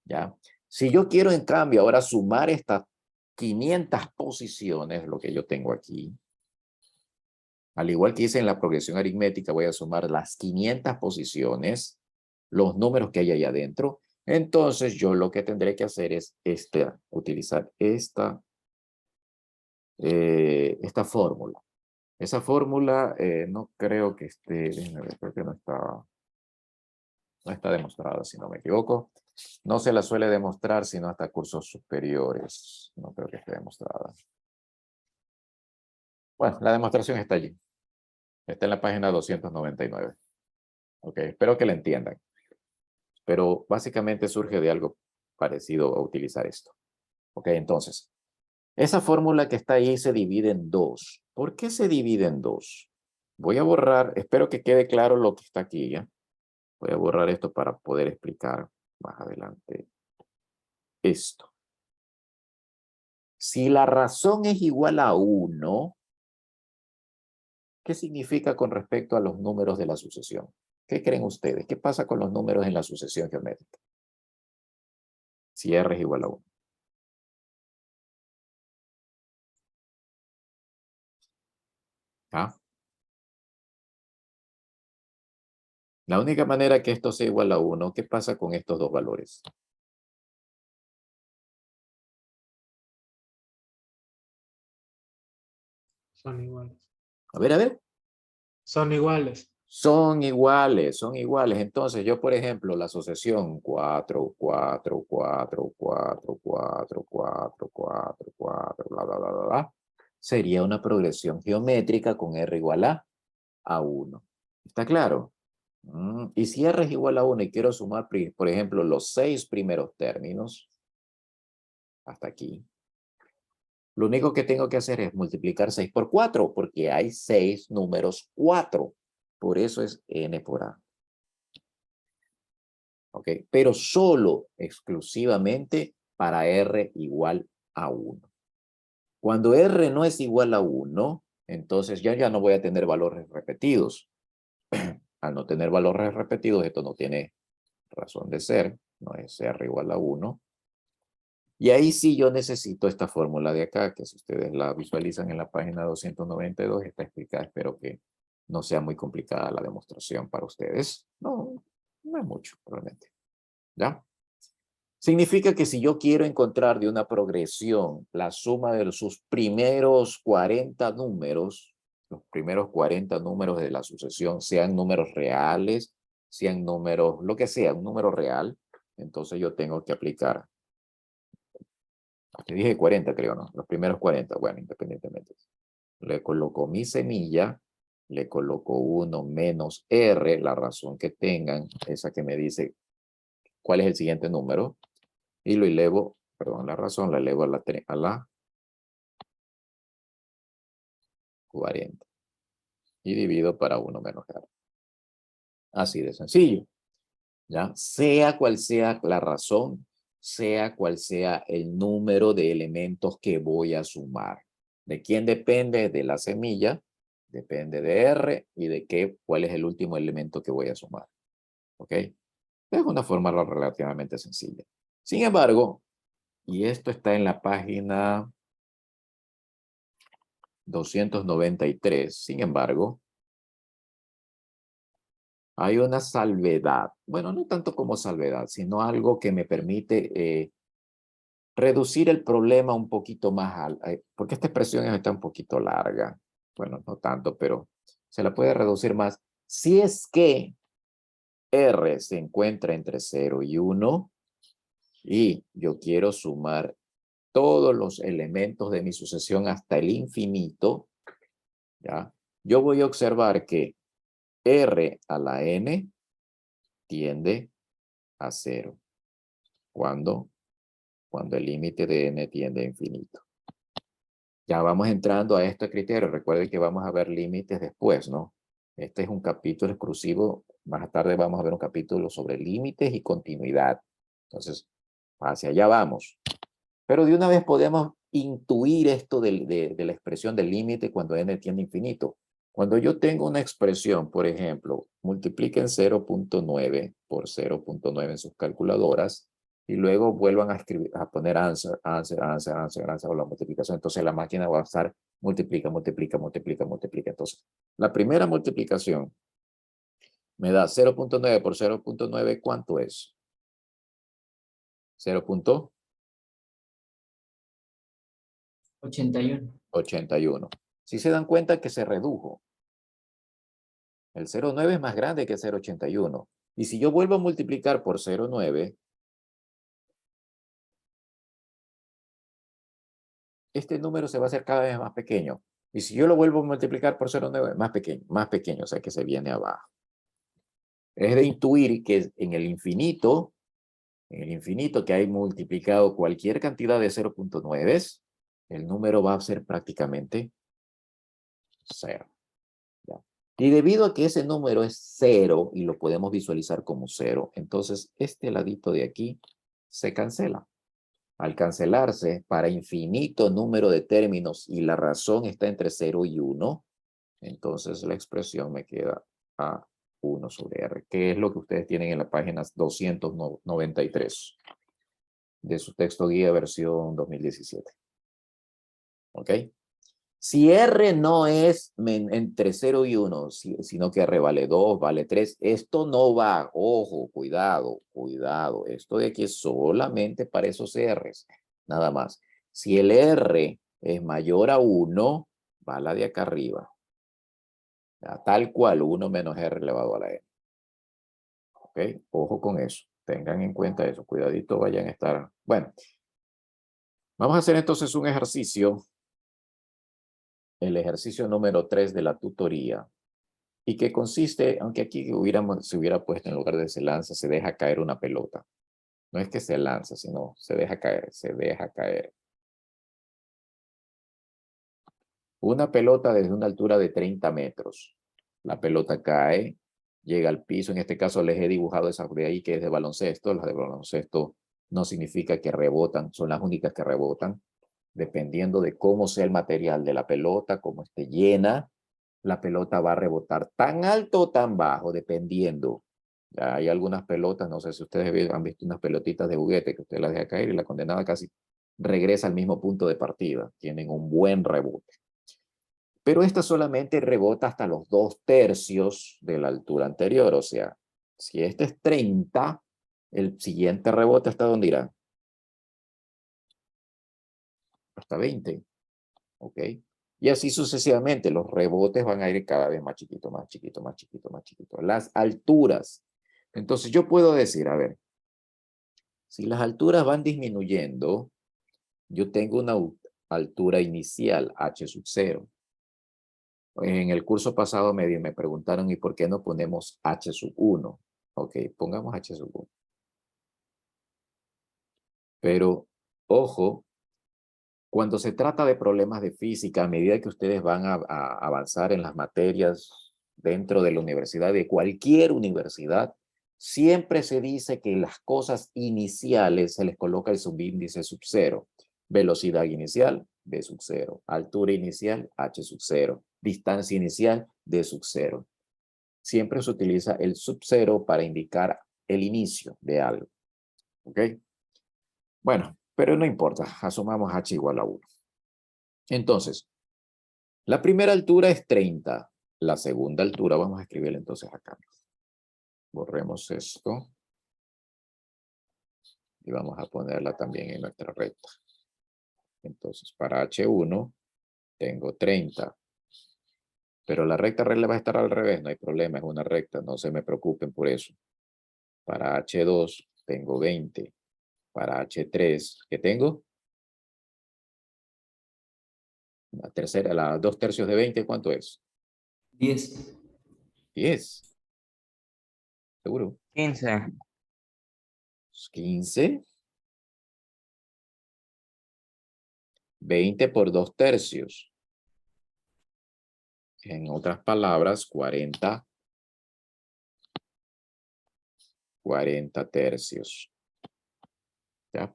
¿Ya? Si yo quiero, en cambio, ahora sumar estas 500 posiciones, lo que yo tengo aquí, al igual que hice en la progresión aritmética, voy a sumar las 500 posiciones, los números que hay ahí adentro. Entonces, yo lo que tendré que hacer es utilizar esta fórmula. Esa fórmula no creo que esté, déjenme ver, creo que no está demostrada, si no me equivoco. No se la suele demostrar sino hasta cursos superiores. No creo que esté demostrada. Bueno, la demostración está allí. Está en la página 299. Ok, espero que la entiendan. Pero básicamente surge de algo parecido a utilizar esto. Ok, entonces, esa fórmula que está ahí se divide en dos. ¿Por qué se divide en dos? Voy a borrar, espero que quede claro lo que está aquí, ¿ya? Voy a borrar esto para poder explicar más adelante esto. Si la razón es igual a 1, ¿qué significa con respecto a los números de la sucesión? ¿Qué creen ustedes? ¿Qué pasa con los números en la sucesión geométrica? Si R es igual a 1. ¿Ah? La única manera que esto sea igual a 1, ¿qué pasa con estos dos valores? Son iguales. A ver. Son iguales. Son iguales, son iguales. Entonces, yo, por ejemplo, la asociación 4, 4, 4, 4, 4, 4, 4, 4, bla, bla, bla, bla, bla, sería una progresión geométrica con R igual a 1. ¿Está claro? Y si R es igual a 1 y quiero sumar, por ejemplo, los 6 primeros términos, hasta aquí, lo único que tengo que hacer es multiplicar 6 por 4, porque hay 6 números 4. Por eso es n por a. ¿Ok? Pero solo, exclusivamente, para r igual a 1. Cuando r no es igual a 1, entonces ya no voy a tener valores repetidos. Al no tener valores repetidos, esto no tiene razón de ser, no es r igual a 1. Y ahí sí yo necesito esta fórmula de acá, que si ustedes la visualizan en la página 292, está explicada. Espero que no sea muy complicada la demostración para ustedes. No es mucho, realmente. ¿Ya? Significa que si yo quiero encontrar de una progresión la suma de sus primeros 40 números, los primeros 40 números de la sucesión, sean números reales, sean números, lo que sea, un número real, entonces yo tengo que aplicar. Te dije 40, creo, ¿no? Los primeros 40, bueno, independientemente. Le coloco mi semilla, le coloco 1 menos R, la razón que tengan, esa que me dice cuál es el siguiente número, y lo elevo, perdón, la razón la elevo a la 40. Y divido para 1 menos R. Así de sencillo. ¿Ya? Sea cual sea la razón, sea cual sea el número de elementos que voy a sumar. ¿De quién depende? De la semilla, depende de R y de cuál es el último elemento que voy a sumar. ¿Ok? Es una forma relativamente sencilla. Sin embargo, y esto está en la página 293, sin embargo, hay una salvedad. Bueno, no tanto como salvedad, sino algo que me permite reducir el problema un poquito más, porque esta expresión está un poquito larga. Bueno, no tanto, pero se la puede reducir más. Si es que R se encuentra entre 0 y 1 y yo quiero sumar todos los elementos de mi sucesión hasta el infinito, ¿ya? Yo voy a observar que R a la n tiende a 0. Cuando el límite de n tiende a infinito. Ya vamos entrando a este criterio. Recuerden que vamos a ver límites después, ¿no? Este es un capítulo exclusivo. Más tarde vamos a ver un capítulo sobre límites y continuidad. Entonces, hacia allá vamos. Pero de una vez podemos intuir esto de la expresión del límite cuando n tiende a infinito. Cuando yo tengo una expresión, por ejemplo, multipliquen 0.9 por 0.9 en sus calculadoras y luego vuelvan a escribir, a poner answer o la multiplicación. Entonces la máquina va a estar multiplica. Entonces, la primera multiplicación me da 0.9 por 0.9, ¿cuánto es? 0.81. 81. Si se dan cuenta que se redujo. El 0.9 es más grande que 0.81. Y si yo vuelvo a multiplicar por 0.9, este número se va a hacer cada vez más pequeño. Y si yo lo vuelvo a multiplicar por 0.9, más pequeño, o sea que se viene abajo. Es de intuir que en el infinito que hay multiplicado cualquier cantidad de 0.9, el número va a ser prácticamente 0. ¿Ya? Y debido a que ese número es 0 y lo podemos visualizar como 0, entonces este ladito de aquí se cancela. Al cancelarse para infinito número de términos y la razón está entre 0 y 1, entonces la expresión me queda a 1 sobre R, que es lo que ustedes tienen en la página 293 de su texto guía versión 2017. ¿Ok? Si R no es entre 0 y 1, sino que R vale 2, vale 3, esto no va, ojo, cuidado, esto de aquí es solamente para esos R's, nada más. Si el R es mayor a 1, va la de acá arriba. Ya, tal cual, 1 menos R elevado a la N. ¿Ok? Ojo con eso, tengan en cuenta eso, cuidadito vayan a estar. Bueno, vamos a hacer entonces un ejercicio. El ejercicio número 3 de la tutoría, y que consiste, aunque aquí se hubiera puesto en lugar de se lanza, se deja caer una pelota. No es que se lanza, sino se deja caer. Una pelota desde una altura de 30 metros. La pelota cae, llega al piso. En este caso les he dibujado esa de ahí que es de baloncesto. Las de baloncesto no significa que rebotan, son las únicas que rebotan. Dependiendo de cómo sea el material de la pelota, cómo esté llena, la pelota va a rebotar tan alto o tan bajo, dependiendo. Ya hay algunas pelotas, no sé si ustedes han visto unas pelotitas de juguete que usted las deja caer y la condenada casi regresa al mismo punto de partida. Tienen un buen rebote. Pero esta solamente rebota hasta los 2/3 de la altura anterior. O sea, si este es 30, el siguiente rebote ¿hasta dónde irá? Hasta 20. ¿Ok? Y así sucesivamente, los rebotes van a ir cada vez más chiquito. Las alturas. Entonces yo puedo decir, a ver, si las alturas van disminuyendo, yo tengo una altura inicial, h sub 0. En el curso pasado me preguntaron, ¿y por qué no ponemos h sub 1? Ok, pongamos h sub 1. Pero, ojo, cuando se trata de problemas de física, a medida que ustedes van a avanzar en las materias dentro de la universidad, de cualquier universidad, siempre se dice que las cosas iniciales se les coloca el subíndice sub 0. Velocidad inicial, v sub 0. Altura inicial, h sub 0. Distancia inicial, d sub 0. Siempre se utiliza el sub 0 para indicar el inicio de algo. ¿Ok? Bueno, pero no importa, asumamos h igual a 1. Entonces, la primera altura es 30. La segunda altura, vamos a escribirla entonces acá. Borremos esto. Y vamos a ponerla también en nuestra recta. Entonces, para H1 tengo 30. Pero la recta va a estar al revés, no hay problema, es una recta, no se me preocupen por eso. Para H2 tengo 20. Para H3, ¿qué tengo? La tercera, la 2/3 de 20, ¿cuánto es? 10. 10. ¿Seguro? 15. 15. 20 por 2/3. En otras palabras, 40 tercios. ¿Ya?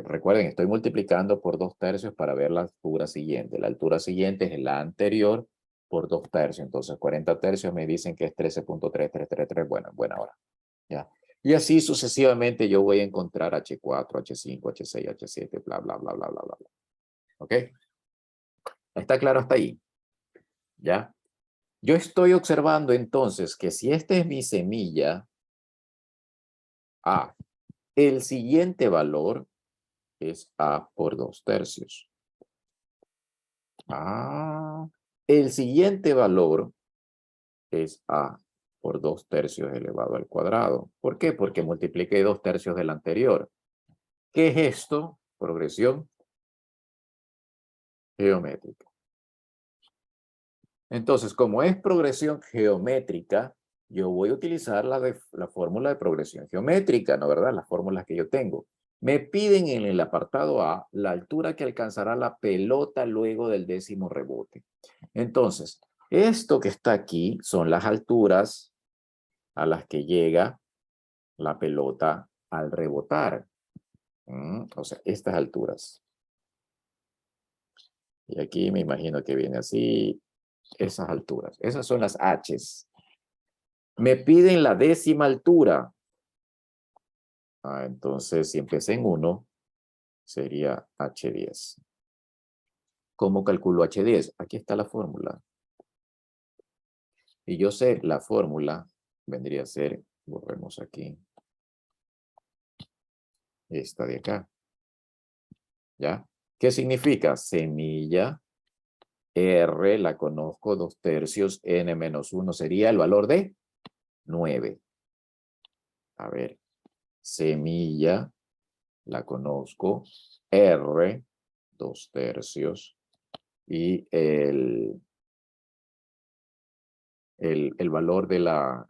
Recuerden, estoy multiplicando por 2 tercios para ver la altura siguiente. La altura siguiente es la anterior por 2 tercios. Entonces, 40 tercios me dicen que es 13.3333. Bueno, en buena hora. ¿Ya? Y así sucesivamente yo voy a encontrar H4, H5, H6, H7, bla, bla, bla, bla, bla, bla. ¿Ok? ¿Está claro hasta ahí? ¿Ya? Yo estoy observando entonces que si esta es mi semilla A, el siguiente valor es A por 2 tercios. El siguiente valor es A por 2 tercios elevado al cuadrado. ¿Por qué? Porque multipliqué 2 tercios del anterior. ¿Qué es esto? Progresión geométrica. Entonces, como es progresión geométrica, yo voy a utilizar la fórmula de progresión geométrica, ¿no verdad? Las fórmulas que yo tengo. Me piden en el apartado A la altura que alcanzará la pelota luego del 10º rebote. Entonces, esto que está aquí son las alturas a las que llega la pelota al rebotar. O sea, estas alturas. Y aquí me imagino que viene así, esas alturas. Esas son las H's. Me piden la 10ª altura. Entonces, si empecé en 1, sería H10. ¿Cómo calculo H10? Aquí está la fórmula. Y yo sé, la fórmula vendría a ser, borremos aquí, esta de acá. ¿Ya? ¿Qué significa? Semilla R, la conozco, 2 tercios, N menos 1 sería el valor de 9. A ver, semilla, la conozco, R, 2 tercios, y el valor de la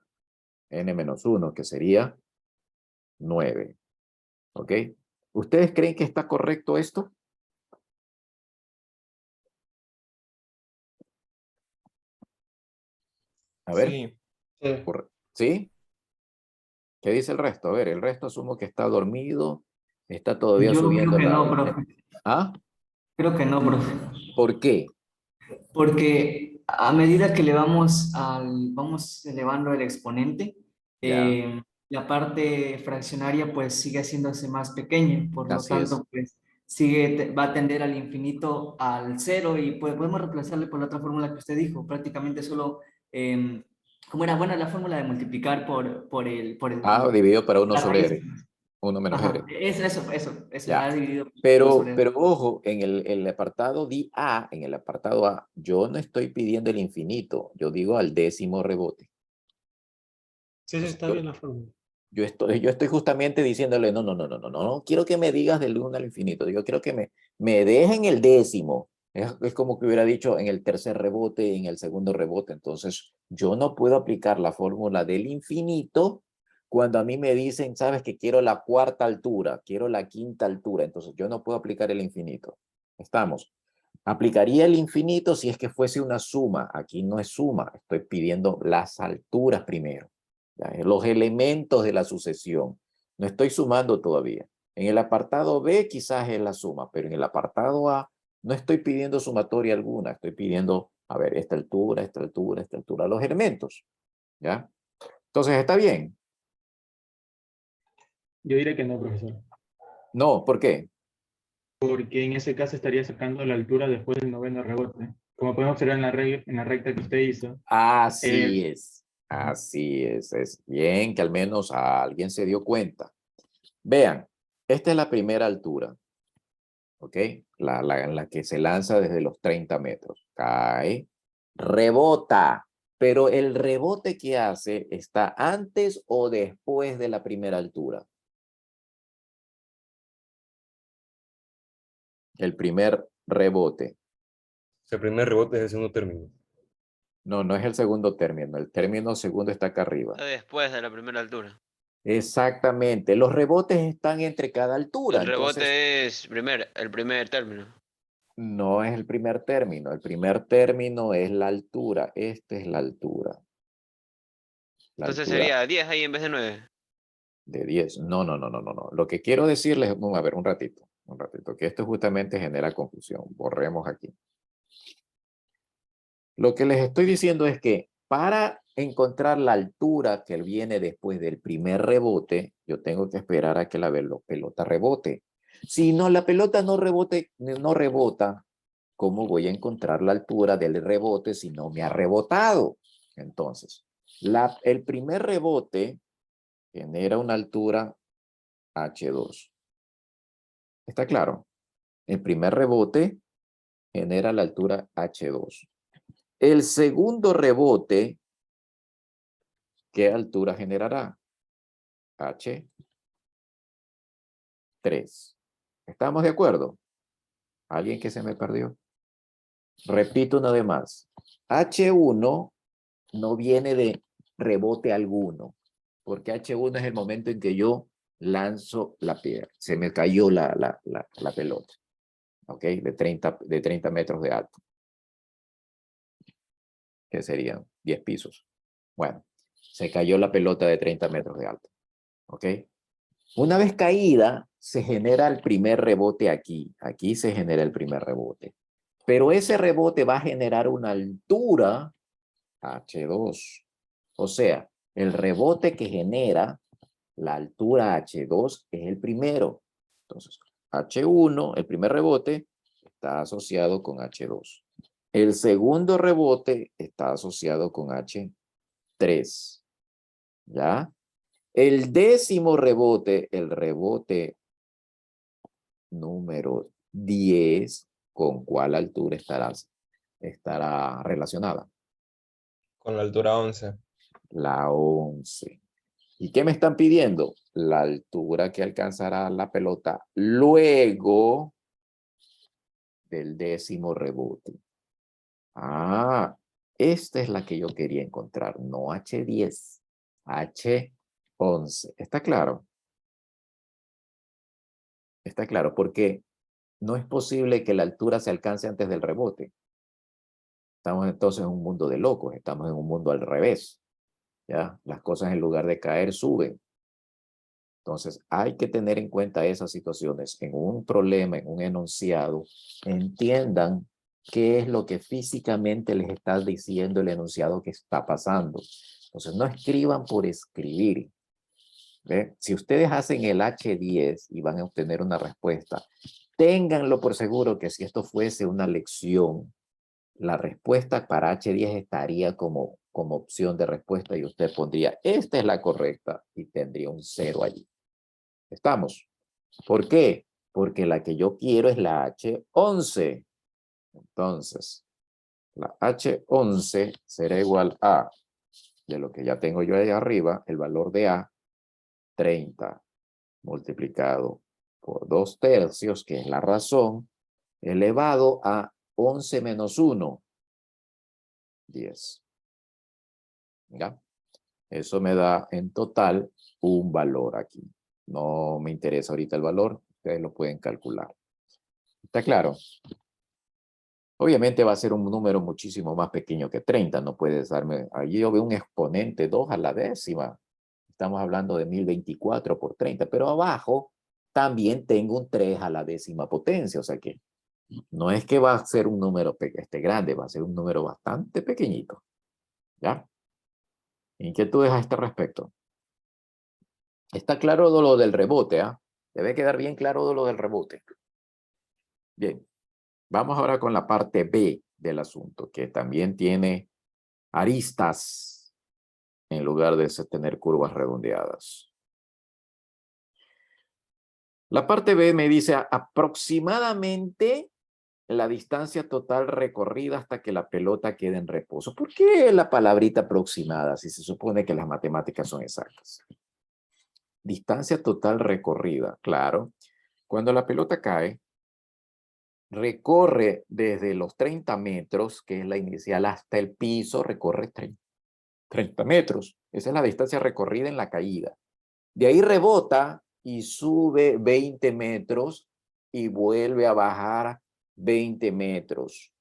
N menos 1, que sería 9. ¿Ok? ¿Ustedes creen que está correcto esto? A ver, Sí. Sí. ¿sí? ¿Qué dice el resto? A ver, el resto asumo que está dormido, está todavía Yo creo subiendo que la... no, profe. ¿Ah? Creo que no, profe. ¿Por qué? Porque a medida que vamos elevando el exponente, Ya, la parte fraccionaria pues sigue haciéndose más pequeña, por lo así es. tanto pues va a tender al infinito al cero y pues podemos reemplazarle por la otra fórmula que usted dijo, prácticamente solo, ¿cómo era? Buena la fórmula de multiplicar A dividido para 1 la sobre raíz. R. 1 menos Ajá, R. eso, Ya. ha dividido por 2 Pero sobre. ojo, en el apartado A, en el apartado A, yo no estoy pidiendo el infinito, yo digo al 10º rebote. Sí, O sí, sea, está bien la fórmula. yo estoy justamente diciéndole, no quiero que me digas del 1 al infinito, yo quiero que me dejen el 10º. Es como que hubiera dicho en el 3er rebote, en el 2º rebote. Entonces, yo no puedo aplicar la fórmula del infinito cuando a mí me dicen, sabes que quiero la 4ª altura, quiero la 5ª altura. Entonces, yo no puedo aplicar el infinito. ¿Estamos? Aplicaría el infinito si es que fuese una suma. Aquí no es suma, estoy pidiendo las alturas primero. ¿Ya? Los elementos de la sucesión. No estoy sumando todavía. En el apartado B quizás es la suma, pero en el apartado A no estoy pidiendo sumatoria alguna. Estoy pidiendo, a ver, esta altura, esta altura, esta altura, los elementos. ¿Ya? Entonces, ¿está bien? Yo diré que no, profesor. No, ¿por qué? Porque en ese caso estaría sacando la altura después del 9º rebote. Como podemos observar en la recta que usted hizo. Así es. Así es. Es bien que al menos alguien se dio cuenta. Vean, esta es la primera altura. ¿Ok? En la que se lanza desde los 30 metros. Cae, rebota, pero el rebote que hace está antes o después de la primera altura. El primer rebote. El primer rebote es el segundo término. No, no es el segundo término. El término segundo está acá arriba. Después de la primera altura. Exactamente. Los rebotes están entre cada altura. El Entonces, rebote es el primer término. No es el primer término. El primer término es la altura. Esta es la altura. La Entonces altura sería 10 ahí en vez de 9. de 10. No. Lo que quiero decirles, a ver, un ratito, que esto justamente genera confusión. Borremos aquí. Lo que les estoy diciendo es que para encontrar la altura que viene después del primer rebote, yo tengo que esperar a que la pelota rebote. Si no, la pelota no rebota, ¿cómo voy a encontrar la altura del rebote si no me ha rebotado? Entonces, el primer rebote genera una altura H2. ¿Está claro? El primer rebote genera la altura H2. El segundo rebote, ¿qué altura generará? H3. ¿Estamos de acuerdo? ¿Alguien que se me perdió? Repito una vez más. H1 no viene de rebote alguno, porque H1 es el momento en que yo lanzo la piedra. Se me cayó la pelota. ¿Ok? De 30 metros de alto. Que serían 10 pisos. Bueno, se cayó la pelota de 30 metros de alto. ¿Ok? Una vez caída, se genera el primer rebote aquí. Aquí se genera el primer rebote. Pero ese rebote va a generar una altura H2. O sea, el rebote que genera la altura H2 es el primero. Entonces, H1, el primer rebote, está asociado con H2. El segundo rebote está asociado con H3. ¿Ya? El décimo rebote, el rebote número 10, ¿con cuál altura estará relacionada? Con la altura 11. La 11. ¿Y qué me están pidiendo? La altura que alcanzará la pelota luego del décimo rebote. Ah, esta es la que yo quería encontrar, no H10, H11. ¿Está claro? Está claro, porque no es posible que la altura se alcance antes del rebote. Estamos entonces en un mundo de locos, estamos en un mundo al revés. ¿Ya? Las cosas en lugar de caer suben. Entonces hay que tener en cuenta esas situaciones. En un problema, en un enunciado, entiendan qué es lo que físicamente les está diciendo el enunciado que está pasando. Entonces no escriban por escribir. ¿Ve? Si ustedes hacen el H10 y van a obtener una respuesta, ténganlo por seguro que si esto fuese una lección, la respuesta para H10 estaría como opción de respuesta y usted pondría, esta es la correcta y tendría un 0 allí. ¿Estamos? ¿Por qué? Porque la que yo quiero es la H11. Entonces, la H11 será igual a, de lo que ya tengo yo ahí arriba, el valor de A, 30, multiplicado por 2/3, que es la razón, elevado a 11 menos 1, 10. ¿Ya? Eso me da en total un valor aquí. No me interesa ahorita el valor, ustedes lo pueden calcular. ¿Está claro? Obviamente va a ser un número muchísimo más pequeño que 30, no puedes darme, allí yo veo un exponente 2 a la décima. Estamos hablando de 1024 por 30, pero abajo también tengo un 3 a la décima potencia, o sea que no es que va a ser un número grande, va a ser un número bastante pequeñito. ¿Ya? ¿Inquietudes a este respecto? Está claro lo del rebote, ¿ah? Debe quedar bien claro lo del rebote. Bien, vamos ahora con la parte B del asunto, que también tiene aristas en lugar de tener curvas redondeadas. La parte B me dice aproximadamente la distancia total recorrida hasta que la pelota quede en reposo. ¿Por qué la palabrita aproximada si se supone que las matemáticas son exactas? Distancia total recorrida, claro. Cuando la pelota cae, recorre desde los 30 metros, que es la inicial, hasta el piso, recorre 30 metros. Esa es la distancia recorrida en la caída. De ahí rebota y sube 20 metros y vuelve a bajar 20 metros.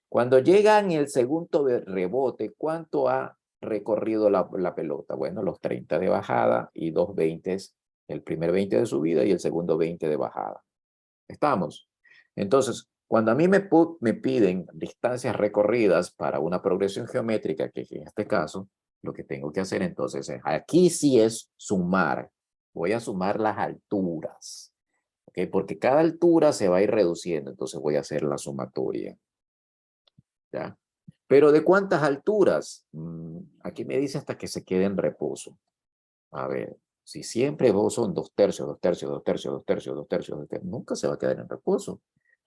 Cuando llegan el segundo rebote, ¿cuánto ha recorrido la pelota? Bueno, los 30 de bajada y 2 20, el primer 20 de subida y el segundo 20 de bajada. ¿Estamos? Entonces, cuando a mí me piden distancias recorridas para una progresión geométrica, que en este caso, lo que tengo que hacer entonces es, aquí sí es sumar. Voy a sumar las alturas. ¿Ok? Porque cada altura se va a ir reduciendo, entonces voy a hacer la sumatoria. ¿Ya? Pero ¿de cuántas alturas? Aquí me dice hasta que se quede en reposo. A ver, si siempre vos son 2 tercios, 2 tercios, 2 tercios, 2 tercios, 2 tercios, 2 tercios, nunca se va a quedar en reposo.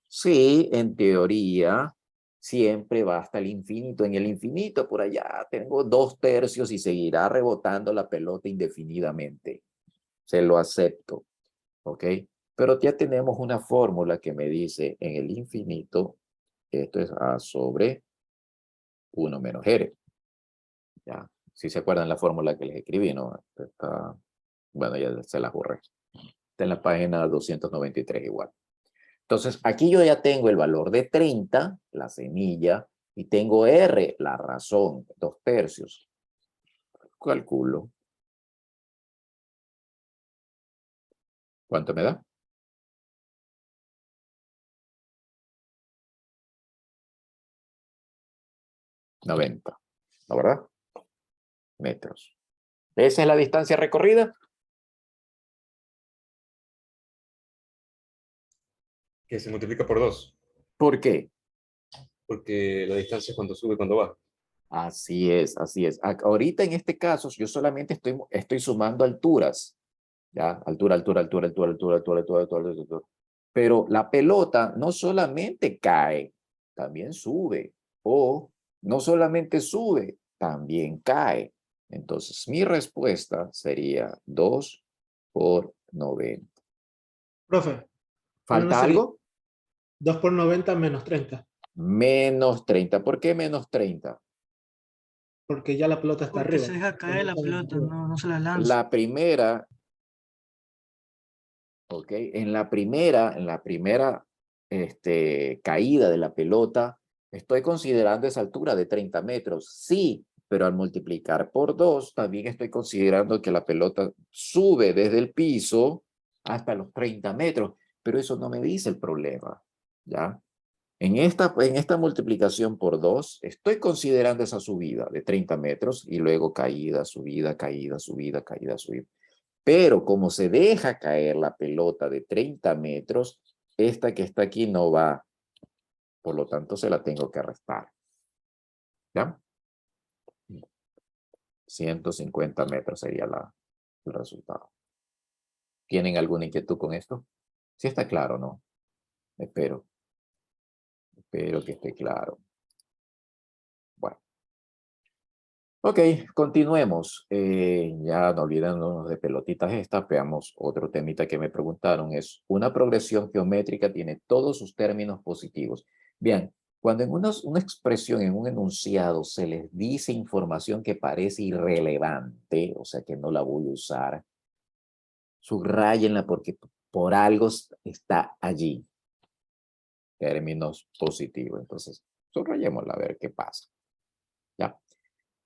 Sí, en teoría, siempre va hasta el infinito. En el infinito, por allá, tengo 2 tercios y seguirá rebotando la pelota indefinidamente. Se lo acepto. ¿Ok? Pero ya tenemos una fórmula que me dice en el infinito, esto es A sobre 1 menos R. ¿Ya? Si se acuerdan la fórmula que les escribí, ¿no? Está, bueno, ya se la borré. Está en la página 293 igual. Entonces, aquí yo ya tengo el valor de 30, la semilla, y tengo R, la razón, 2 tercios. Calculo. ¿Cuánto me da? 90, ¿la verdad? Metros. ¿Esa es la distancia recorrida? Que se multiplica por 2, ¿Por qué? porque la distancia es cuando sube y cuando baja. Así es, así es. Ahorita en este caso, yo solamente estoy sumando alturas. ¿Ya? Altura, altura, altura, altura, altura, altura, altura, altura, altura, altura. Pero la pelota no solamente cae, también sube. O no solamente sube, también cae. Entonces, mi respuesta sería 2 por 90. Profe, ¿pero no ¿Falta sería algo? 2 por 90 menos 30? Menos 30. ¿Por qué menos 30? Porque ya la pelota está Porque arriba. se deja caer la pelota, no se la lanza. La primera, ¿ok? En la primera caída de la pelota, estoy considerando esa altura de 30 metros. Sí, pero al multiplicar por 2, también estoy considerando que la pelota sube desde el piso hasta los 30 metros. Pero eso no me dice el problema, ¿ya? En esta multiplicación por 2, estoy considerando esa subida de 30 metros y luego caída, subida, caída, subida, caída, subida. Pero como se deja caer la pelota de 30 metros, esta que está aquí no va. Por lo tanto, se la tengo que restar. ¿Ya? 150 metros sería el resultado. ¿Tienen alguna inquietud con esto? Sí está claro, ¿no? Espero que esté claro. Bueno. Ok, continuemos. Ya no olvidándonos de pelotitas estas, veamos otro temita que me preguntaron. Es, una progresión geométrica tiene todos sus términos positivos. Bien, cuando en una expresión, en un enunciado, se les dice información que parece irrelevante, o sea que no la voy a usar, subrayenla porque por algo está allí. Términos positivos. Entonces, subrayémosla a ver qué pasa. ¿Ya?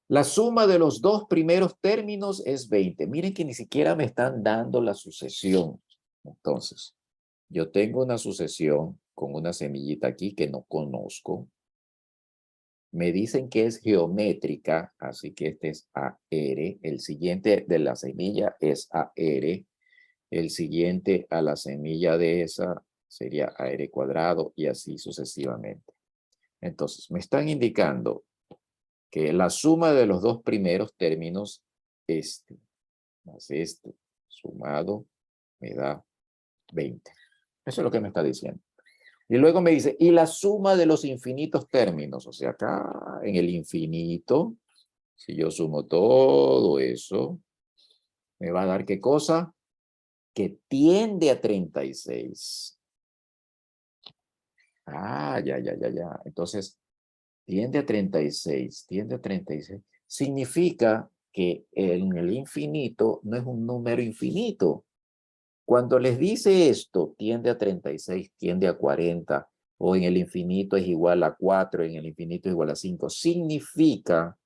La suma de los 2 primeros términos es 20. Miren que ni siquiera me están dando la sucesión. Entonces, yo tengo una sucesión con una semillita aquí que no conozco. Me dicen que es geométrica, así que este es AR. El siguiente de la semilla es AR. El siguiente a la semilla de esa sería AR cuadrado y así sucesivamente. Entonces, me están indicando que la suma de los 2 primeros términos, este más este, sumado, me da 20. Eso es lo que me está diciendo. Y luego me dice, y la suma de los infinitos términos, o sea, acá en el infinito, si yo sumo todo eso, me va a dar ¿qué cosa? Que tiende a 36. Ah, ya. Entonces, tiende a 36, tiende a 36. Significa que en el infinito no es un número infinito. Cuando les dice esto, tiende a 36, tiende a 40, o en el infinito es igual a 4, en el infinito es igual a 5. Significa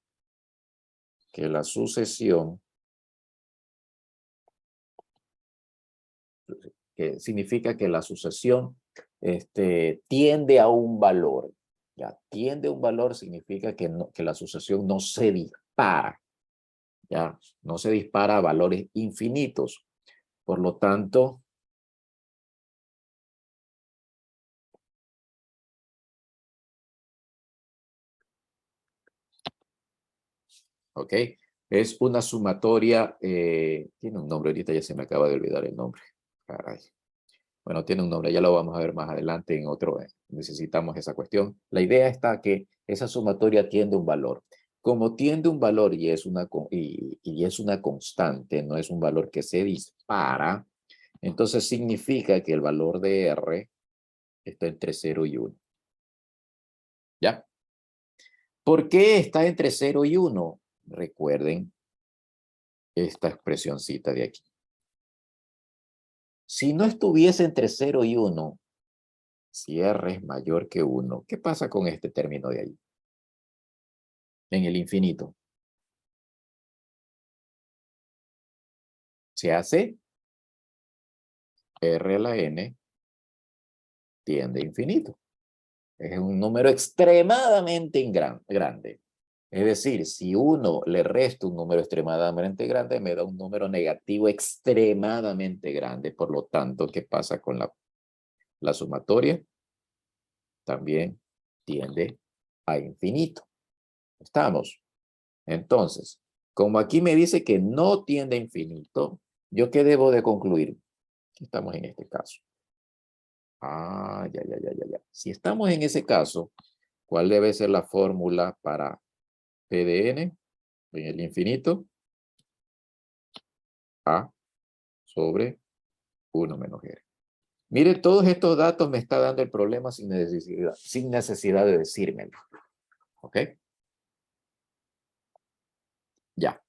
que la sucesión, tiende a un valor. Ya, tiende a un valor significa que, que la sucesión no se dispara. Ya, no se dispara a valores infinitos. Por lo tanto, ¿ok? Es una sumatoria, tiene un nombre, ahorita ya se me acaba de olvidar el nombre. Caray. Bueno, tiene un nombre, ya lo vamos a ver más adelante en otro, necesitamos esa cuestión. La idea está que esa sumatoria tiende a un valor. Como tiende un valor y es una constante, no es un valor que se dispara, entonces significa que el valor de R está entre 0 y 1. ¿Ya? ¿Por qué está entre 0 y 1? Recuerden esta expresioncita de aquí. Si no estuviese entre 0 y 1, si R es mayor que 1, ¿qué pasa con este término de ahí? En el infinito. Se hace R a la N tiende a infinito. Es un número extremadamente grande. Es decir, si uno le resta un número extremadamente grande, me da un número negativo extremadamente grande. Por lo tanto, ¿qué pasa con la sumatoria? También tiende a infinito. ¿Estamos? Entonces, como aquí me dice que no tiende a infinito, ¿yo qué debo de concluir? Estamos en este caso. Ya. Si estamos en ese caso, ¿cuál debe ser la fórmula para P de n en el infinito? A sobre 1 menos R. Mire, todos estos datos me está dando el problema sin necesidad de decírmelo. ¿Ok? Ya.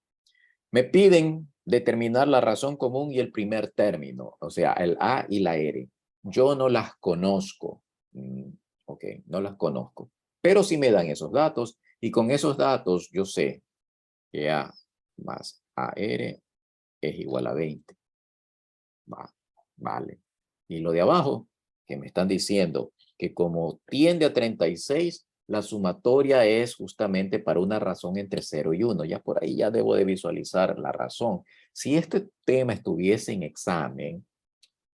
Me piden determinar la razón común y el primer término, o sea, el A y la R. Yo no las conozco. Ok, no las conozco. Pero sí me dan esos datos y con esos datos yo sé que A más AR es igual a 20. Vale. Y lo de abajo, que me están diciendo que como tiende a 36, la sumatoria es justamente para una razón entre 0 y 1. Ya por ahí ya debo de visualizar la razón. Si este tema estuviese en examen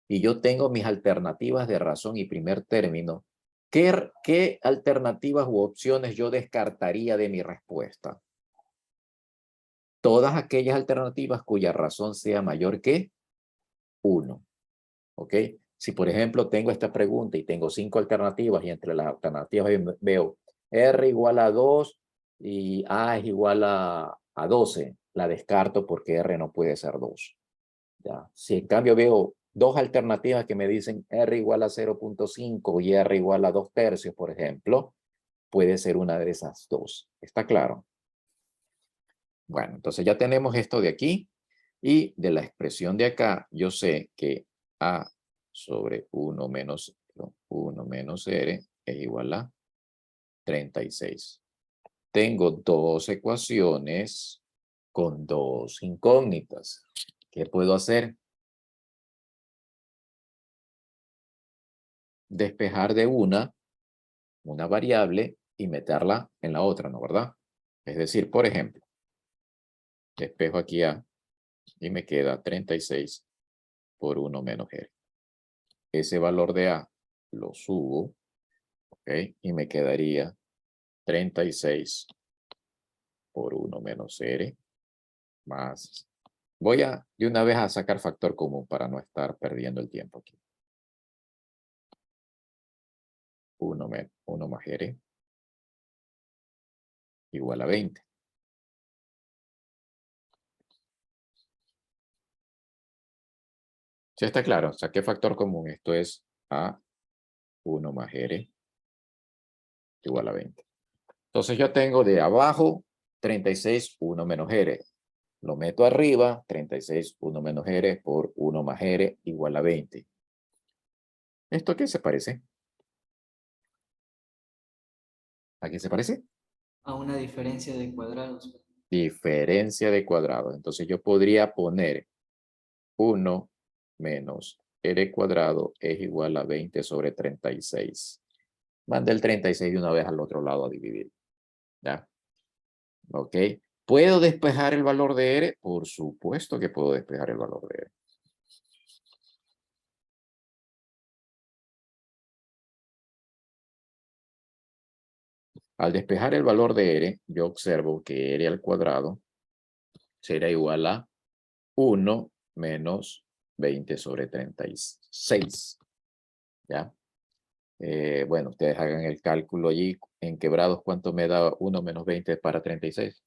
y yo tengo mis alternativas de razón y primer término, ¿qué alternativas u opciones yo descartaría de mi respuesta? Todas aquellas alternativas cuya razón sea mayor que 1. ¿Ok? Si, por ejemplo, tengo esta pregunta y tengo 5 alternativas y entre las alternativas veo R igual a 2 y A es igual a 12, la descarto porque R no puede ser 2. ¿Ya? Si en cambio veo dos alternativas que me dicen R igual a 0.5 y R igual a 2 tercios, por ejemplo, puede ser una de esas dos. ¿Está claro? Bueno, entonces ya tenemos esto de aquí y de la expresión de acá, yo sé que A sobre 1 menos R es igual a 36. Tengo dos ecuaciones con dos incógnitas. ¿Qué puedo hacer? Despejar de una variable y meterla en la otra, ¿no? ¿Verdad? Es decir, por ejemplo, despejo aquí A y me queda 36 por 1 menos R. Ese valor de A lo subo, ¿ok? Y me quedaría 36 por 1 menos R más. Voy a de una vez a sacar factor común para no estar perdiendo el tiempo aquí. 1 más R igual a 20. ¿Sí está claro? Saqué factor común. Esto es A 1 más R igual a 20. Entonces yo tengo de abajo 36, 1 menos R. Lo meto arriba, 36, 1 menos R por 1 más R igual a 20. ¿Esto qué se parece? ¿A qué se parece? A una diferencia de cuadrados. Diferencia de cuadrados. Entonces yo podría poner 1 menos r cuadrado es igual a 20 sobre 36. Manda el 36 de una vez al otro lado a dividir. ¿Ya? ¿Ok? ¿Puedo despejar el valor de r? Por supuesto que puedo despejar el valor de r. Al despejar el valor de r, yo observo que r al cuadrado será igual a 1 menos 20 sobre 36. ¿Ya? Bueno, ustedes hagan el cálculo allí en quebrados. ¿Cuánto me da 1 menos 20 para 36?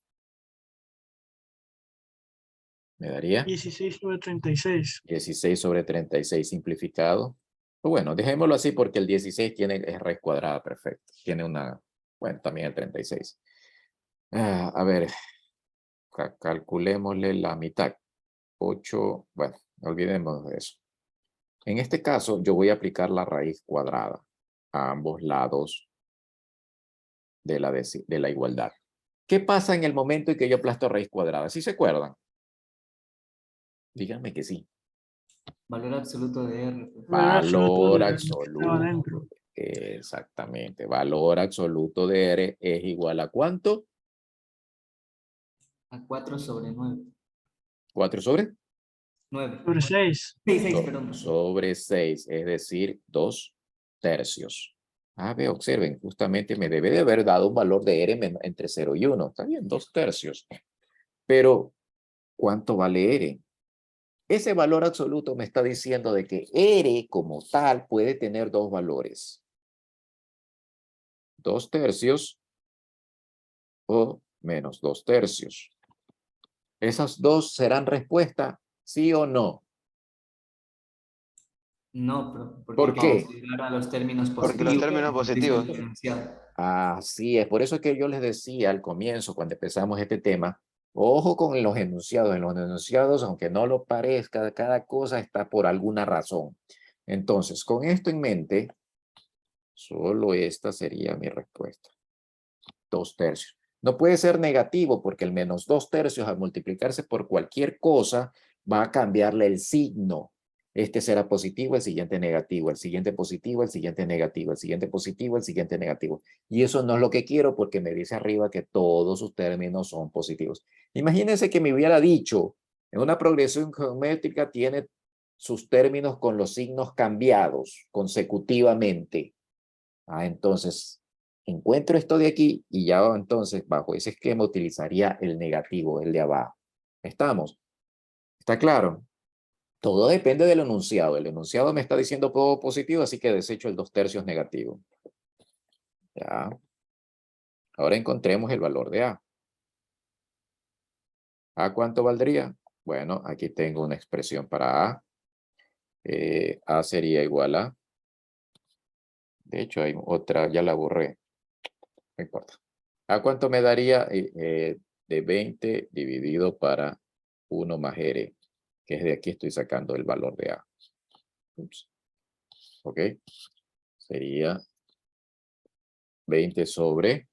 ¿Me daría? 16 sobre 36. 16 sobre 36 simplificado. Pues bueno, dejémoslo así porque el 16 es raíz cuadrada, perfecto. Tiene una, bueno, también el 36. A ver, calculémosle la mitad. 8, bueno, olvidemos de eso. En este caso, yo voy a aplicar la raíz cuadrada a ambos lados de la igualdad. ¿Qué pasa en el momento en que yo aplasto raíz cuadrada? ¿Sí se acuerdan? Díganme que sí. Valor absoluto de R. Valor Estaba absoluto. dentro. Exactamente. Valor absoluto de R es igual a ¿cuánto? A 4 sobre 9. 4 sobre 9. Sobre 6. 6, perdón. sobre 6, es decir, 2 tercios. Observen, justamente me debe de haber dado un valor de R entre 0 y 1. Está bien, 2 tercios. Pero, ¿cuánto vale R? Ese valor absoluto me está diciendo de que R como tal puede tener dos valores. 2 tercios o menos 2 tercios. ¿Esas dos serán respuesta, sí o no? No, porque ¿Por hay que qué? considerar a los términos positivos. Porque los términos positivos. Así es, por eso es que yo les decía al comienzo, cuando empezamos este tema, ojo con los enunciados. En los enunciados, aunque no lo parezca, cada cosa está por alguna razón. Entonces, con esto en mente, solo esta sería mi respuesta. 2 tercios. No puede ser negativo porque el menos 2 tercios al multiplicarse por cualquier cosa va a cambiarle el signo. Este será positivo, el siguiente negativo, el siguiente positivo, el siguiente negativo, el siguiente positivo, el siguiente negativo. Y eso no es lo que quiero porque me dice arriba que todos sus términos son positivos. Imagínense que me hubiera dicho, en una progresión geométrica tiene sus términos con los signos cambiados consecutivamente. Entonces, encuentro esto de aquí y ya entonces bajo ese esquema utilizaría el negativo, el de abajo. ¿Estamos? ¿Está claro? Todo depende del enunciado. El enunciado me está diciendo todo positivo, así que desecho el 2 tercios negativo. Ya. Ahora encontremos el valor de A. ¿A cuánto valdría? Bueno, aquí tengo una expresión para A. A sería igual a... De hecho, hay otra, ya la borré. No importa. ¿A cuánto me daría de 20 dividido para 1 más R? Que es de aquí estoy sacando el valor de A. Ups. ¿Ok? Sería 20 sobre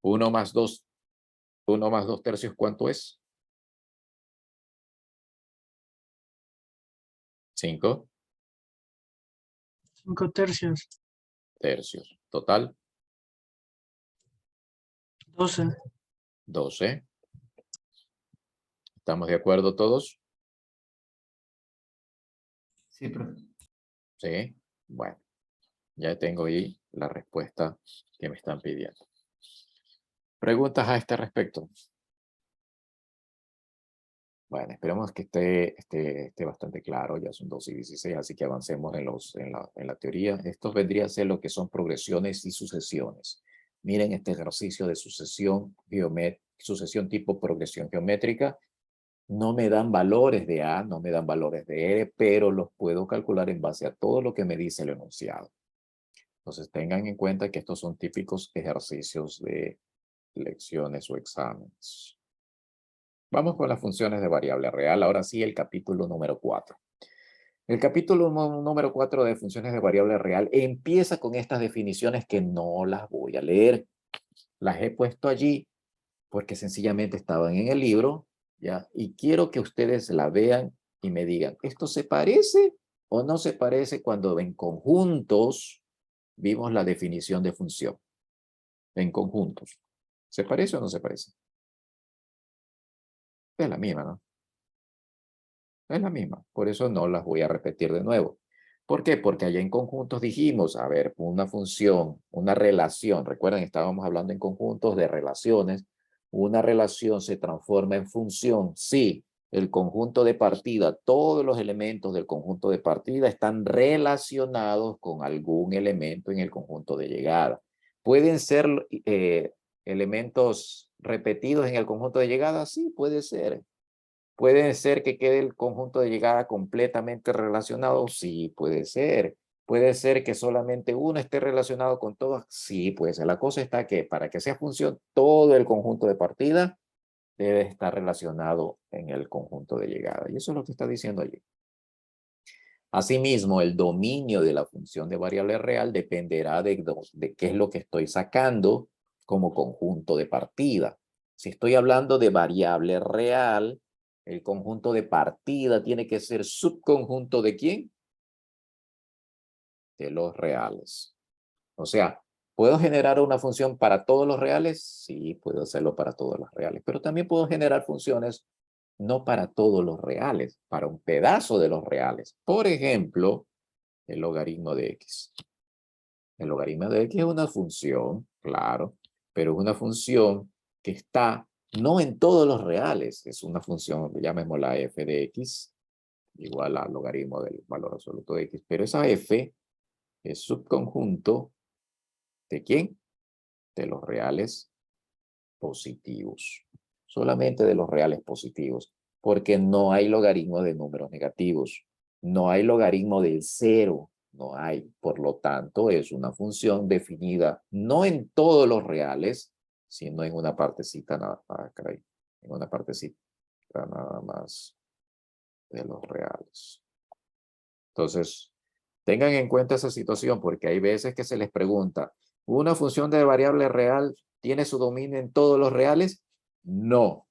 1 más 2. 1 más 2 tercios, ¿cuánto es? 5 5 tercios. tercios. Total, 12. 12. ¿Estamos de acuerdo todos? Sí, profe. Sí. Bueno, ya tengo ahí la respuesta que me están pidiendo. ¿Preguntas a este respecto? Bueno, esperemos que esté bastante claro. Ya son 2:16, así que avancemos en la teoría. Esto vendría a ser lo que son progresiones y sucesiones. Miren este ejercicio de sucesión tipo progresión geométrica. No me dan valores de A, no me dan valores de R, pero los puedo calcular en base a todo lo que me dice el enunciado. Entonces tengan en cuenta que estos son típicos ejercicios de lecciones o exámenes. Vamos con las funciones de variable real. Ahora sí, el capítulo número 4. El capítulo número 4 de funciones de variable real empieza con estas definiciones que no las voy a leer. Las he puesto allí porque sencillamente estaban en el libro, ¿ya? Y quiero que ustedes la vean y me digan, ¿esto se parece o no se parece cuando en conjuntos vimos la definición de función? En conjuntos. ¿Se parece o no se parece? Es la misma, ¿no? Es la misma. Por eso no las voy a repetir de nuevo. ¿Por qué? Porque allá en conjuntos dijimos, a ver, una función, una relación. Recuerden, estábamos hablando en conjuntos de relaciones. Una relación se transforma en función si el conjunto de partida, todos los elementos del conjunto de partida están relacionados con algún elemento en el conjunto de llegada. ¿Pueden ser elementos repetidos en el conjunto de llegada? Sí, puede ser. ¿Puede ser que quede el conjunto de llegada completamente relacionado? Sí, puede ser. ¿Puede ser que solamente uno esté relacionado con todos? Sí, puede ser. La cosa está que para que sea función, todo el conjunto de partida debe estar relacionado en el conjunto de llegada. Y eso es lo que está diciendo allí. Asimismo, el dominio de la función de variable real dependerá de qué es lo que estoy sacando como conjunto de partida. Si estoy hablando de variable real, el conjunto de partida tiene que ser subconjunto ¿de quién? De los reales. O sea, ¿puedo generar una función para todos los reales? Sí, puedo hacerlo para todos los reales. Pero también puedo generar funciones no para todos los reales, para un pedazo de los reales. Por ejemplo, el logaritmo de x. El logaritmo de x es una función, claro, pero es una función que está no en todos los reales. Es una función, llamémosla f de x, igual al logaritmo del valor absoluto de x. Pero esa f es subconjunto ¿de quién? De los reales positivos. Solamente de los reales positivos. Porque no hay logaritmo de números negativos. No hay logaritmo del cero. No hay. Por lo tanto, es una función definida no en todos los reales, sino en una partecita nada más. En una partecita nada más de los reales. Entonces, tengan en cuenta esa situación porque hay veces que se les pregunta, ¿una función de variable real tiene su dominio en todos los reales? No.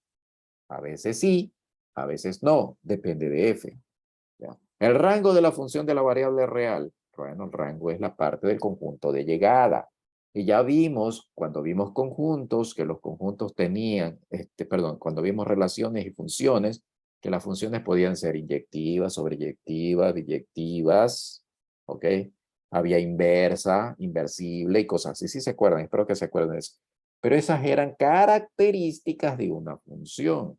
A veces sí, a veces no. Depende de f. ¿Ya? El rango de la función de la variable real. Bueno, el rango es la parte del conjunto de llegada. Y ya vimos, cuando vimos conjuntos, que los conjuntos tenían, cuando vimos relaciones y funciones, que las funciones podían ser inyectivas, sobreyectivas, biyectivas, ¿ok? Había inversa, inversible y cosas así. Sí se acuerdan, espero que se acuerden de eso. Pero esas eran características de una función.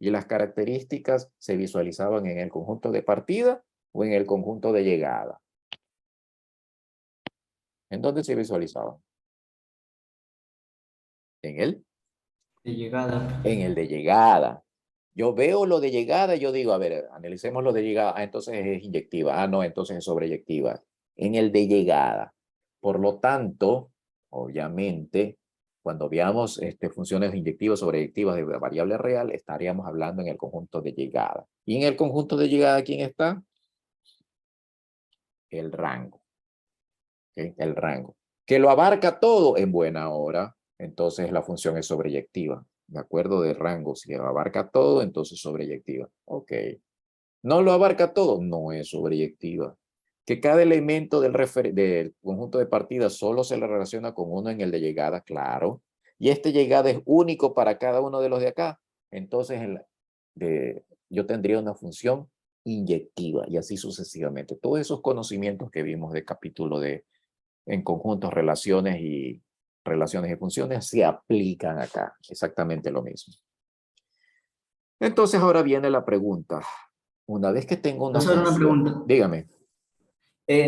Y las características se visualizaban en el conjunto de partida o en el conjunto de llegada. ¿En dónde se visualizaban? ¿En el? De llegada. En el de llegada. Yo veo lo de llegada y yo digo, a ver, analicemos lo de llegada. Ah, entonces es inyectiva. Ah, no, entonces es sobreyectiva. En el de llegada. Por lo tanto, obviamente, cuando veamos funciones inyectivas, sobreyectivas de variable real, estaríamos hablando en el conjunto de llegada. ¿Y en el conjunto de llegada quién está? El rango. ¿Okay? El rango. Que lo abarca todo en buena hora, entonces la función es sobreyectiva. De acuerdo de rango, si lo abarca todo, entonces sobreyectiva. Ok. ¿No lo abarca todo? No es sobreyectiva. Que cada elemento del conjunto de partida solo se le relaciona con uno en el de llegada, claro. Y este llegada es único para cada uno de los de acá. Entonces yo tendría una función inyectiva y así sucesivamente. Todos esos conocimientos que vimos de capítulo en conjuntos, relaciones y funciones se aplican acá. Exactamente lo mismo. Entonces ahora viene la pregunta. Una vez que tengo una Profesor, una función, pregunta. dígame.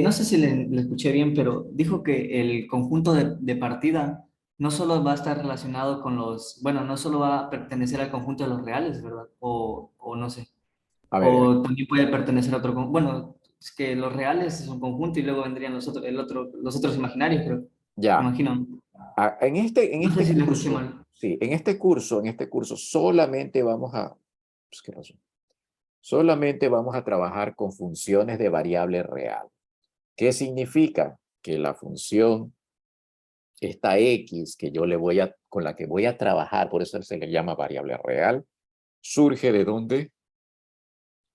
No sé si le escuché bien, pero dijo que el conjunto de partida no solo va a estar relacionado con los, bueno, no solo va a pertenecer al conjunto de los reales, ¿verdad? O no sé. A ver, O también puede pertenecer a otro conjunto. Bueno, es que los reales es un conjunto y luego vendrían los otros imaginarios, creo. Me ya. imagino. En No sé este si lo escuché curso, mal. sí, en este curso solamente vamos a, pues, ¿qué pasó? Solamente vamos a trabajar con funciones de variable real. ¿Qué significa? Que la función esta X que yo le voy a, con la que voy a trabajar, por eso se le llama variable real, surge ¿de dónde?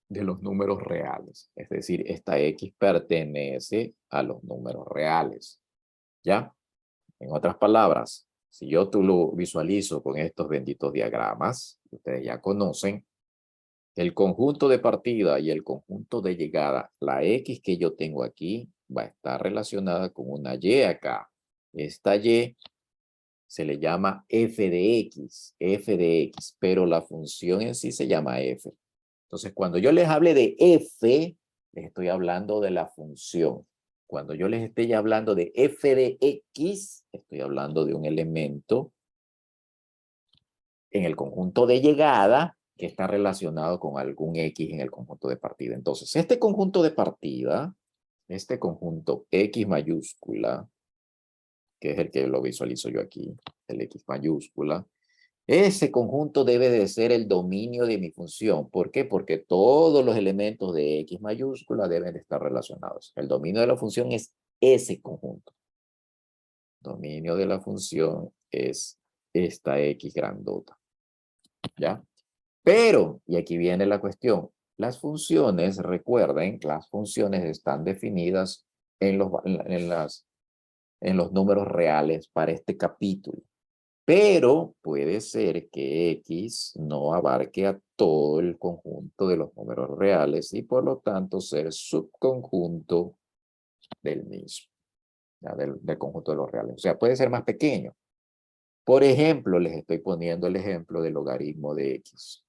De los números reales. Es decir, esta X pertenece a los números reales. ¿Ya? En otras palabras, si yo tú lo visualizo con estos benditos diagramas, que ustedes ya conocen, el conjunto de partida y el conjunto de llegada, la X que yo tengo aquí, va a estar relacionada con una Y acá. Esta Y se le llama f de X, pero la función en sí se llama f. Entonces, cuando yo les hable de f, les estoy hablando de la función. Cuando yo les esté hablando de f de X, estoy hablando de un elemento en el conjunto de llegada que está relacionado con algún X en el conjunto de partida. Entonces, este conjunto de partida, este conjunto X mayúscula, que es el que lo visualizo yo aquí, el X mayúscula, ese conjunto debe de ser el dominio de mi función. ¿Por qué? Porque todos los elementos de X mayúscula deben de estar relacionados. El dominio de la función es ese conjunto. Dominio de la función es esta X grandota. ¿Ya? Pero, y aquí viene la cuestión, las funciones, recuerden, las funciones están definidas en los números reales para este capítulo. Pero puede ser que X no abarque a todo el conjunto de los números reales y por lo tanto ser subconjunto del mismo, ¿ya? Del conjunto de los reales. O sea, puede ser más pequeño. Por ejemplo, les estoy poniendo el ejemplo del logaritmo de X.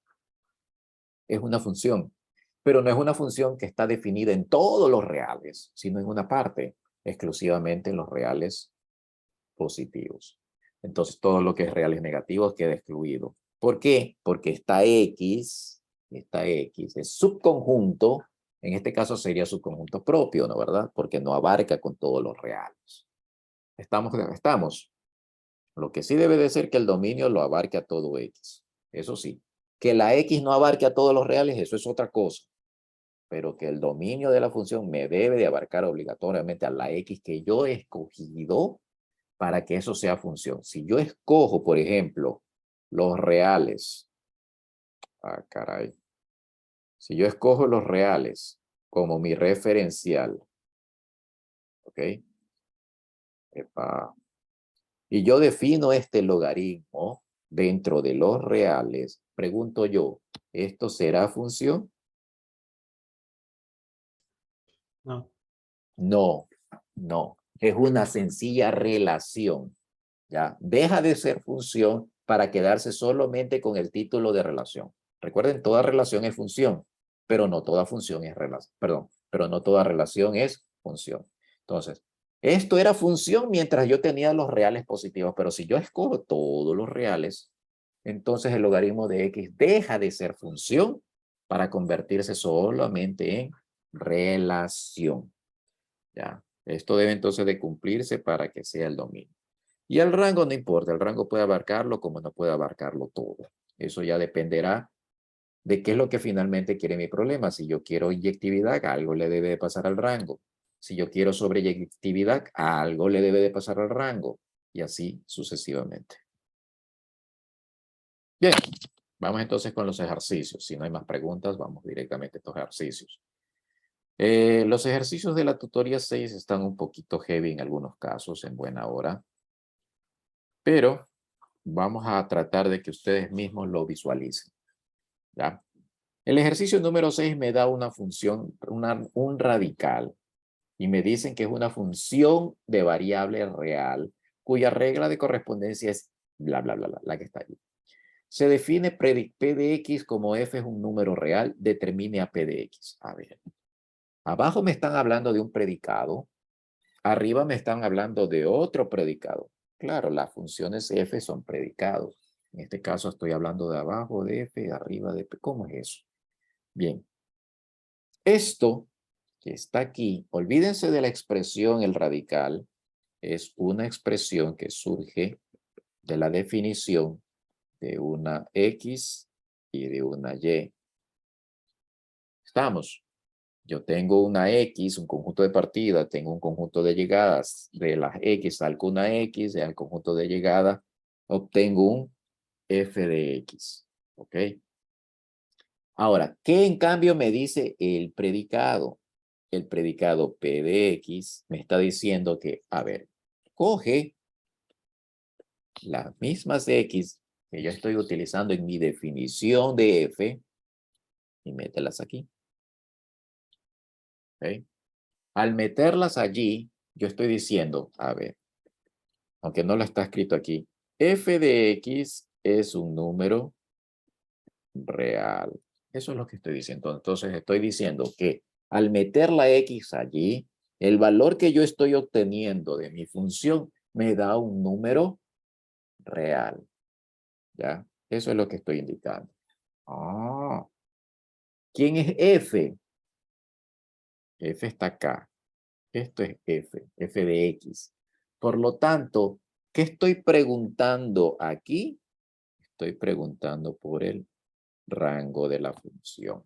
Es una función, pero no es una función que está definida en todos los reales, sino en una parte, exclusivamente en los reales positivos. Entonces, todo lo que es reales negativos queda excluido. ¿Por qué? Porque esta X es subconjunto, en este caso sería subconjunto propio, ¿no? ¿Verdad? Porque no abarca con todos los reales. ¿Estamos? Lo que sí debe de ser que el dominio lo abarque a todo X. Eso sí. Que la X no abarque a todos los reales, eso es otra cosa. Pero que el dominio de la función me debe de abarcar obligatoriamente a la X que yo he escogido para que eso sea función. Si yo escojo, por ejemplo, los reales. Ah, caray. Si yo escojo los reales como mi referencial. ¿Ok? Epa. Y yo defino este logaritmo dentro de los reales. Pregunto yo, ¿esto será función? No. No, no. Es una sencilla relación. ¿Ya? Deja de ser función para quedarse solamente con el título de relación. Recuerden, toda relación es función, pero no toda función es relación. Perdón, pero no toda relación es función. Entonces, esto era función mientras yo tenía los reales positivos, pero si yo escojo todos los reales, entonces el logaritmo de X deja de ser función para convertirse solamente en relación. ¿Ya? Esto debe entonces de cumplirse para que sea el dominio. Y el rango no importa, el rango puede abarcarlo como no puede abarcarlo todo. Eso ya dependerá de qué es lo que finalmente quiere mi problema. Si yo quiero inyectividad, algo le debe de pasar al rango. Si yo quiero sobreyectividad, algo le debe de pasar al rango. Y así sucesivamente. Bien, vamos entonces con los ejercicios. Si no hay más preguntas, vamos directamente a estos ejercicios. Los ejercicios de la tutoría 6 están un poquito heavy en algunos casos, en buena hora. Pero vamos a tratar de que ustedes mismos lo visualicen. ¿Ya? El ejercicio número 6 me da una función, un radical. Y me dicen que es una función de variable real, cuya regla de correspondencia es bla, bla, bla, bla, la que está ahí. Se define P de X como F es un número real, determine a P de X. A ver. Abajo me están hablando de un predicado. Arriba me están hablando de otro predicado. Claro, las funciones F son predicados. En este caso estoy hablando de abajo de F, de arriba de P. ¿Cómo es eso? Bien. Esto que está aquí, olvídense de la expresión el radical, es una expresión que surge de la definición de una X y de una Y. ¿Estamos? Yo tengo una X, un conjunto de partida, tengo un conjunto de llegadas. De las X salgo una X, y al conjunto de llegadas obtengo un f de X. ¿Ok? Ahora, ¿qué en cambio me dice el predicado? El predicado P de X me está diciendo que, a ver, coge las mismas X que yo estoy utilizando en mi definición de F y mételas aquí. ¿Ok? Al meterlas allí, yo estoy diciendo, a ver, aunque no lo está escrito aquí, F de X es un número real. Eso es lo que estoy diciendo. Entonces estoy diciendo que al meter la X allí, el valor que yo estoy obteniendo de mi función me da un número real. ¿Ya? Eso es lo que estoy indicando. Ah. ¿Quién es F? F está acá. Esto es F de X. Por lo tanto, ¿qué estoy preguntando aquí? Estoy preguntando por el rango de la función.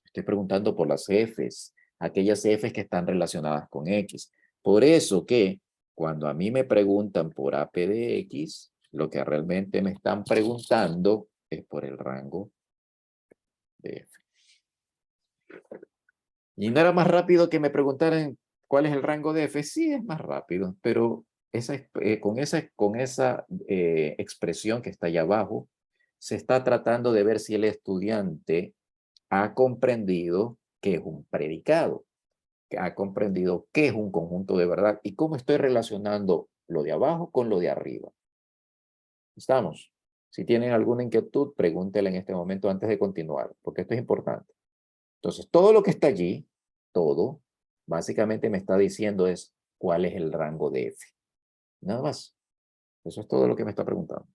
Estoy preguntando por las Fs, aquellas Fs que están relacionadas con X. Por eso que cuando a mí me preguntan por AP de X, lo que realmente me están preguntando es por el rango de F. ¿Y no era más rápido que me preguntaran cuál es el rango de F? Sí, es más rápido, pero con esa expresión que está allá abajo, se está tratando de ver si el estudiante ha comprendido qué es un predicado, que ha comprendido qué es un conjunto de verdad y cómo estoy relacionando lo de abajo con lo de arriba. ¿Estamos? Si tienen alguna inquietud, pregúntela en este momento antes de continuar, porque esto es importante. Entonces, todo lo que está allí, todo, básicamente me está diciendo es cuál es el rango de F. Nada más. Eso es todo lo que me está preguntando.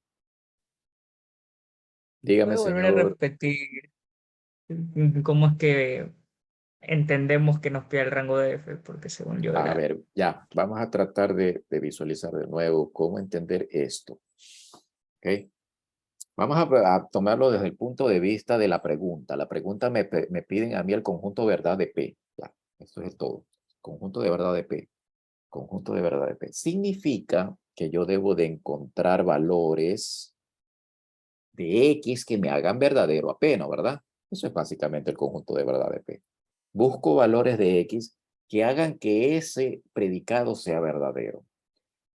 Dígame, ¿Puedo volver a señor. repetir cómo es que entendemos que nos pide el rango de F? Porque según yo A era... ver, ya, vamos a tratar de visualizar de nuevo cómo entender esto. ¿Ok? Vamos a tomarlo desde el punto de vista de la pregunta. La pregunta me piden a mí el conjunto verdad de P. Ya, esto es todo. Conjunto de verdad de P. Conjunto de verdad de P. Significa que yo debo de encontrar valores de X que me hagan verdadero a P, ¿no? ¿Verdad? Eso es básicamente el conjunto de verdad de P. Busco valores de X que hagan que ese predicado sea verdadero.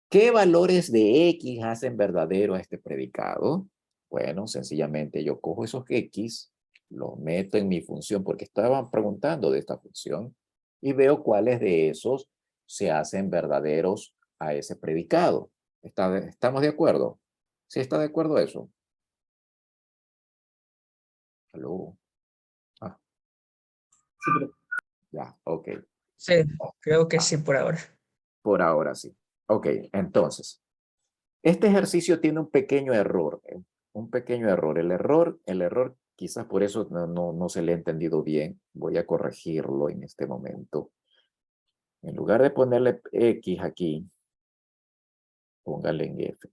¿Qué valores de X hacen verdadero a este predicado? Bueno, sencillamente yo cojo esos X, los meto en mi función porque estaban preguntando de esta función y veo cuáles de esos se hacen verdaderos a ese predicado. ¿Estamos de acuerdo? ¿Sí está de acuerdo eso? ¿Aló? Ah. Sí, pero Ya, ok. Sí, creo que sí por ahora. Por ahora sí. Ok, entonces, este ejercicio tiene un pequeño error. Un pequeño error. El error, quizás por eso no se le ha entendido bien. Voy a corregirlo en este momento. En lugar de ponerle X aquí, póngale en F.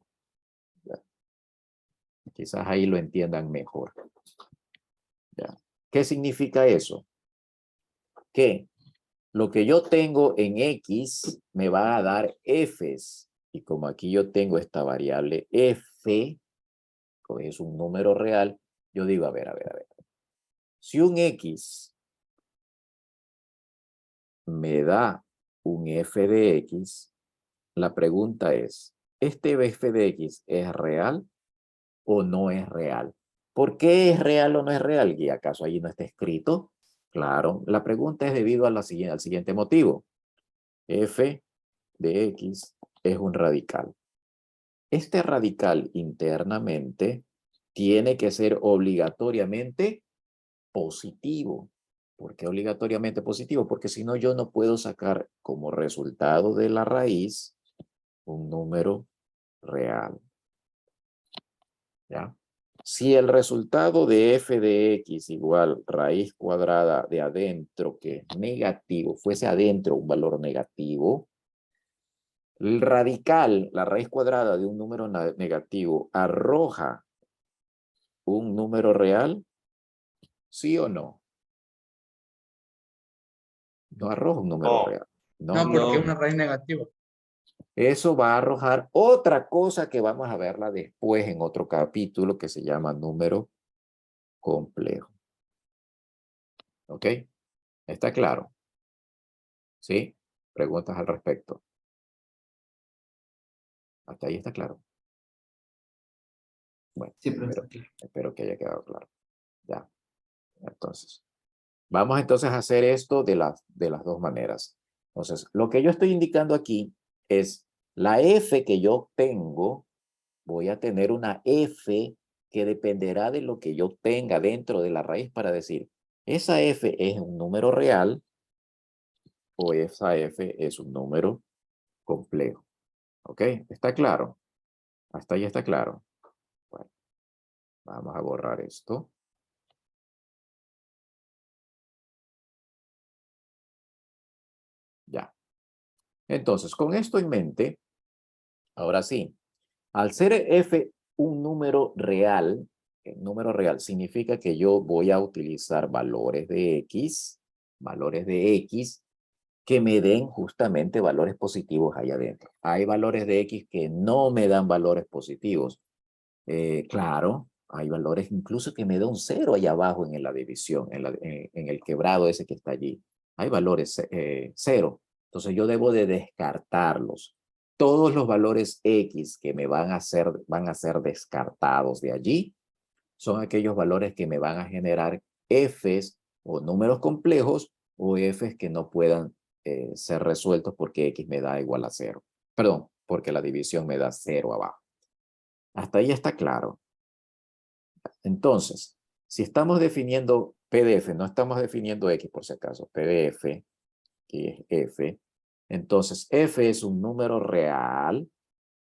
Ya. Quizás ahí lo entiendan mejor. Ya. ¿Qué significa eso? Que lo que yo tengo en X me va a dar Fs. Y como aquí yo tengo esta variable F, que es un número real, yo digo, a ver. Si un X me da un F de X, la pregunta es, ¿este F de X es real o no es real? ¿Por qué es real o no es real? ¿Y acaso allí no está escrito? Claro, la pregunta es debido a al siguiente motivo. F de X es un radical. Este radical internamente tiene que ser obligatoriamente positivo. ¿Por qué obligatoriamente positivo? Porque si no, yo no puedo sacar como resultado de la raíz un número real. ¿Ya? Si el resultado de f de x igual raíz cuadrada de adentro, que es negativo, fuese adentro un valor negativo, el radical, la raíz cuadrada de un número negativo, arroja un número real, ¿sí o no? No arroja un número No. real. No, No, porque No. es una raíz negativa. eso va a arrojar otra cosa que vamos a verla después en otro capítulo que se llama número complejo. ¿Ok? ¿Está claro? ¿Sí? Preguntas al respecto. Hasta ahí está claro. Bueno, Sí, profesor. espero que haya quedado claro. Ya. Entonces, vamos entonces a hacer esto de las dos maneras. Entonces, lo que yo estoy indicando aquí es la f que yo tengo. Voy a tener una f que dependerá de lo que yo tenga dentro de la raíz para decir, esa f es un número real o esa f es un número complejo. ¿Ok? ¿Está claro? Hasta ahí está claro. Bueno, vamos a borrar esto. Ya. Entonces, con esto en mente, ahora sí, al ser f un número real, el número real significa que yo voy a utilizar valores de x que me den justamente valores positivos ahí adentro. Hay valores de x que no me dan valores positivos. Claro, hay valores incluso que me da un 0 allá abajo en la división, en el quebrado ese que está allí. Hay valores 0. Entonces yo debo de descartarlos. Todos los valores x que me van a ser descartados de allí son aquellos valores que me van a generar f's o números complejos o f's que no puedan ser resueltos porque x me da igual a 0. Perdón, porque la división me da 0 abajo. Hasta ahí está claro. Entonces, si estamos definiendo PDF, no estamos definiendo X por si acaso, PDF, que es F, entonces F es un número real.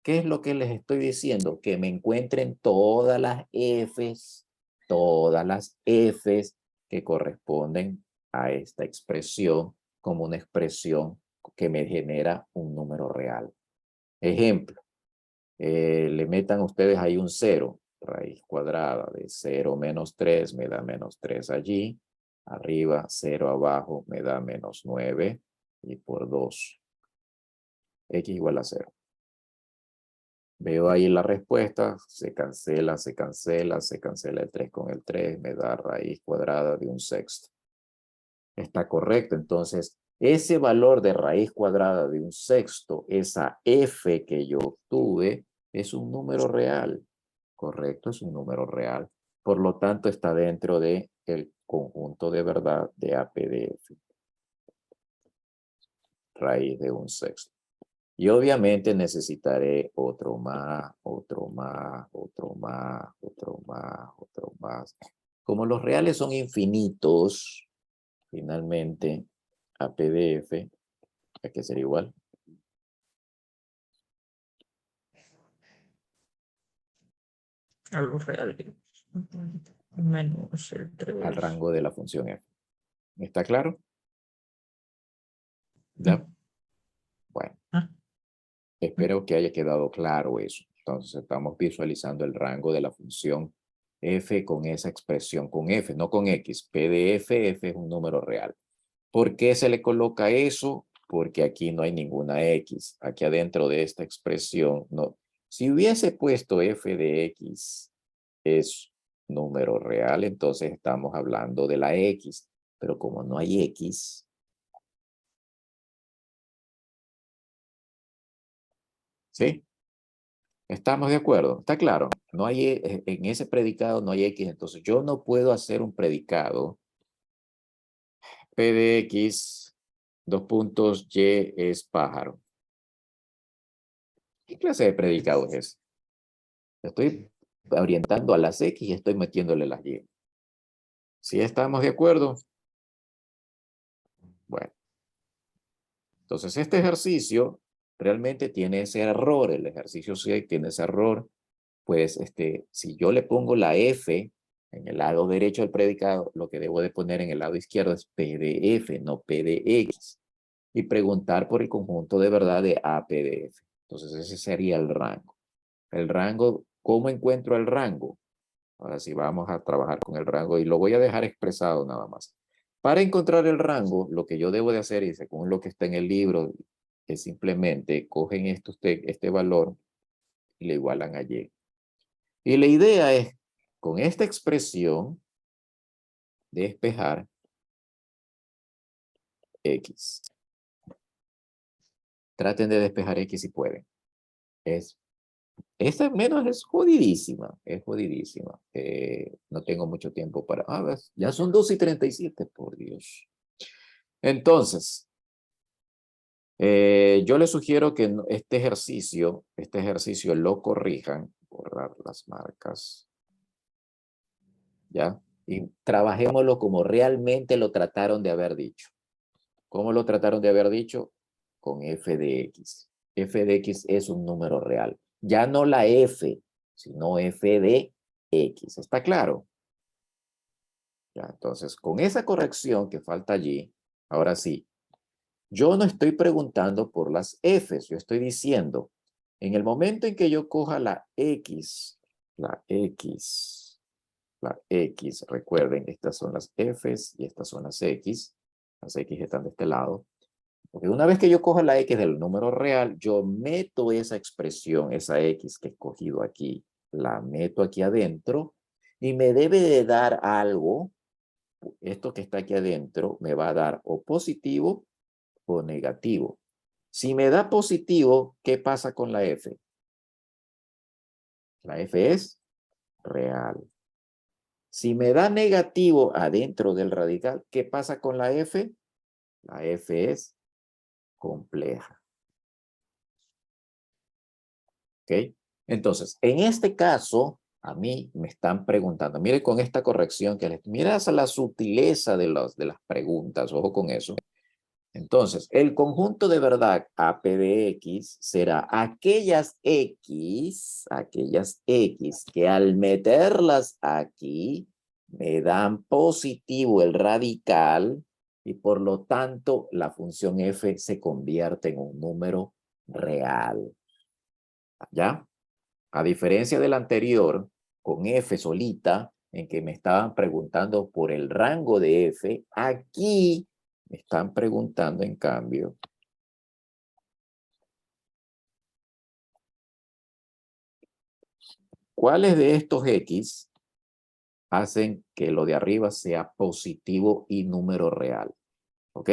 ¿Qué es lo que les estoy diciendo? Que me encuentren todas las Fs que corresponden a esta expresión como una expresión que me genera un número real. Ejemplo, le metan ustedes ahí un 0. Raíz cuadrada de 0 menos 3 me da menos 3 allí. Arriba, 0 abajo me da menos 9. Y por 2. X igual a 0. Veo ahí la respuesta. Se cancela el 3 con el 3. Me da raíz cuadrada de un sexto. Está correcto. Entonces, ese valor de raíz cuadrada de un sexto, esa f que yo obtuve, es un número real. Correcto, es un número real. Por lo tanto, está dentro del conjunto de verdad de APDF. Raíz de un sexto. Y obviamente necesitaré otro más. Como los reales son infinitos, finalmente, APDF, hay que ser igual. Algo real. Menos el 3. Al rango de la función f. ¿Está claro? ¿Ya? Bueno. Espero que haya quedado claro eso. Entonces estamos visualizando el rango de la función f con esa expresión, con f, no con x. P de f, f es un número real. ¿Por qué se le coloca eso? Porque aquí no hay ninguna x. Aquí adentro de esta expresión, no. Si hubiese puesto f de x es número real, entonces estamos hablando de la x. Pero como no hay x, ¿sí? ¿Estamos de acuerdo? ¿Está claro? No hay, en ese predicado no hay x, entonces yo no puedo hacer un predicado p de x, dos puntos, y es pájaro. ¿Qué clase de predicado es ese? Estoy orientando a las x y estoy metiéndole las y. ¿Sí estamos de acuerdo? Bueno. Entonces este ejercicio realmente tiene ese error, el ejercicio C tiene ese error. Pues si yo le pongo la f en el lado derecho del predicado, lo que debo de poner en el lado izquierdo es p de f, no p de x. Y preguntar por el conjunto de verdad de APDF. Entonces ese sería el rango. El rango, ¿cómo encuentro el rango? Ahora sí vamos a trabajar con el rango y lo voy a dejar expresado nada más. Para encontrar el rango, lo que yo debo de hacer, y según lo que está en el libro, es simplemente cogen este valor y le igualan a Y. Y la idea es, con esta expresión, despejar X. Traten de despejar X si pueden. Esta menos es jodidísima, no tengo mucho tiempo para... ya son 2:37, por Dios. Entonces, yo les sugiero que este ejercicio lo corrijan, borrar las marcas, ¿ya? Y trabajémoslo como realmente lo trataron de haber dicho. ¿Cómo lo trataron de haber dicho? Con f de x. F de x es un número real. Ya no la f, sino f de x. ¿Está claro? Ya, entonces, con esa corrección que falta allí, ahora sí, yo no estoy preguntando por las f's, yo estoy diciendo, en el momento en que yo coja la x, recuerden, estas son las f's y estas son las x están de este lado, porque una vez que yo coja la x del número real, yo meto esa expresión, esa x que he escogido aquí, la meto aquí adentro y me debe de dar algo, esto que está aquí adentro me va a dar o positivo o negativo. Si me da positivo, ¿qué pasa con la f? La f es real. Si me da negativo adentro del radical, ¿qué pasa con la f? La f es compleja. ¿Ok? Entonces, en este caso, a mí me están preguntando, mire con esta corrección que les... Mira la sutileza de las preguntas, ojo con eso. Entonces, el conjunto de verdad AP de X será aquellas X que al meterlas aquí me dan positivo el radical y por lo tanto la función f se convierte en un número real. ¿Ya? A diferencia del anterior, con f solita, en que me estaban preguntando por el rango de f, aquí me están preguntando, en cambio, ¿cuáles de estos X hacen que lo de arriba sea positivo y número real? ¿Ok?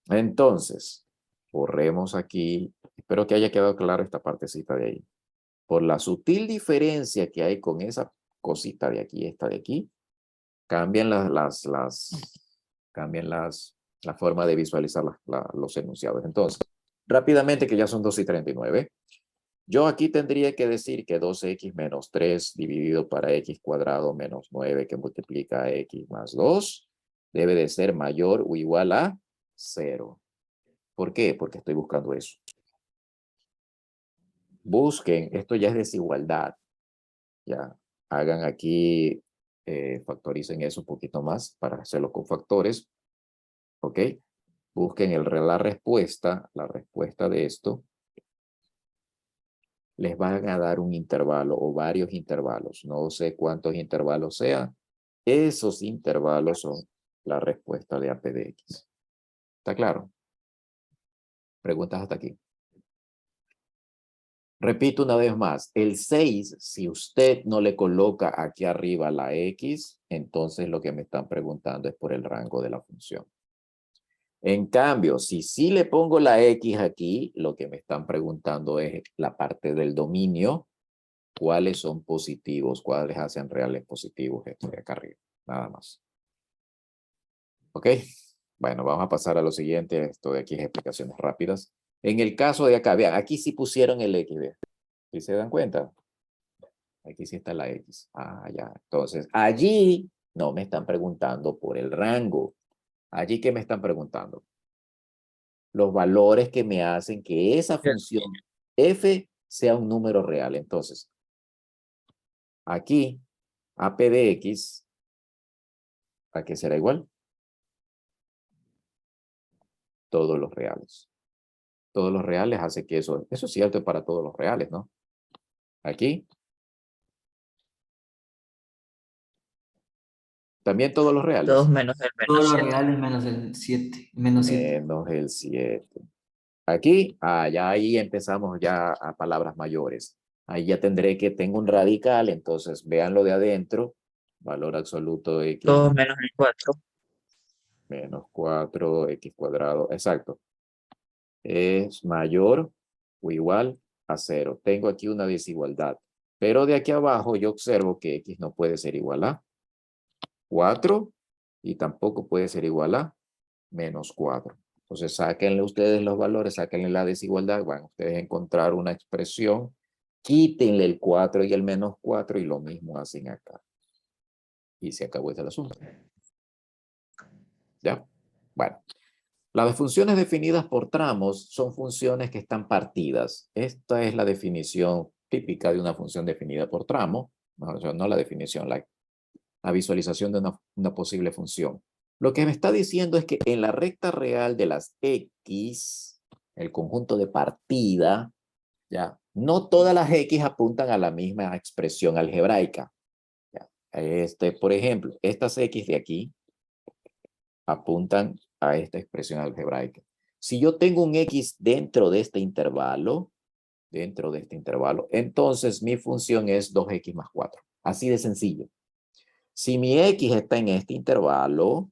Entonces, borremos aquí. Espero que haya quedado claro esta partecita de ahí. Por la sutil diferencia que hay con esa cosita de aquí, esta de aquí, cambian la forma de visualizar los enunciados. Entonces, rápidamente, que ya son 2:39, yo aquí tendría que decir que 2x menos 3 dividido para x cuadrado menos 9 que multiplica a x más 2 debe de ser mayor o igual a 0. ¿Por qué? Porque estoy buscando eso. Busquen, esto ya es desigualdad. Ya, hagan aquí, factoricen eso un poquito más para hacerlo con factores. ¿Ok? Busquen la respuesta de esto. Les van a dar un intervalo o varios intervalos. No sé cuántos intervalos sean. Esos intervalos son la respuesta de AP de X. ¿Está claro? Preguntas hasta aquí. Repito una vez más. El 6, si usted no le coloca aquí arriba la X, entonces lo que me están preguntando es por el rango de la función. En cambio, si sí le pongo la X aquí, lo que me están preguntando es la parte del dominio. ¿Cuáles son positivos? ¿Cuáles hacen reales positivos? Esto de acá arriba. Nada más. ¿Ok? Bueno, vamos a pasar a lo siguiente. Esto de aquí es explicaciones rápidas. En el caso de acá, vean, aquí sí pusieron el X. ¿Vean? ¿Sí se dan cuenta? Aquí sí está la X. Ah, ya. Entonces, allí no me están preguntando por el rango. Allí, ¿qué me están preguntando? Los valores que me hacen que esa función f sea un número real. Entonces, aquí, AP de X, ¿a qué será igual? Todos los reales. Todos los reales hace que eso es cierto para todos los reales, ¿no? Aquí. También todos los reales. Todos menos el menos Todos los 7. reales menos el 7. Menos 7. Menos el 7. Aquí, ya ahí empezamos ya a palabras mayores. Ahí ya tendré que tengo un radical, entonces vean lo de adentro. Valor absoluto de x Todos menos el 4. menos 4x cuadrado. Exacto. Es mayor o igual a 0. Tengo aquí una desigualdad. Pero de aquí abajo yo observo que x no puede ser igual a 4 y tampoco puede ser igual a menos 4. Entonces, sáquenle ustedes los valores, sáquenle la desigualdad, van ustedes a encontrar una expresión, quítenle el 4 y el menos 4 y lo mismo hacen acá. Y se acabó este asunto. ¿Ya? Bueno. Las funciones definidas por tramos son funciones que están partidas. Esta es la definición típica de una función definida por tramo. No la definición, la visualización de una posible función. Lo que me está diciendo es que en la recta real de las X, el conjunto de partida, ¿ya? No todas las X apuntan a la misma expresión algebraica. ¿Ya? Por ejemplo, estas X de aquí apuntan a esta expresión algebraica. Si yo tengo un X dentro de este intervalo, entonces mi función es 2X más 4. Así de sencillo. Si mi X está en este intervalo,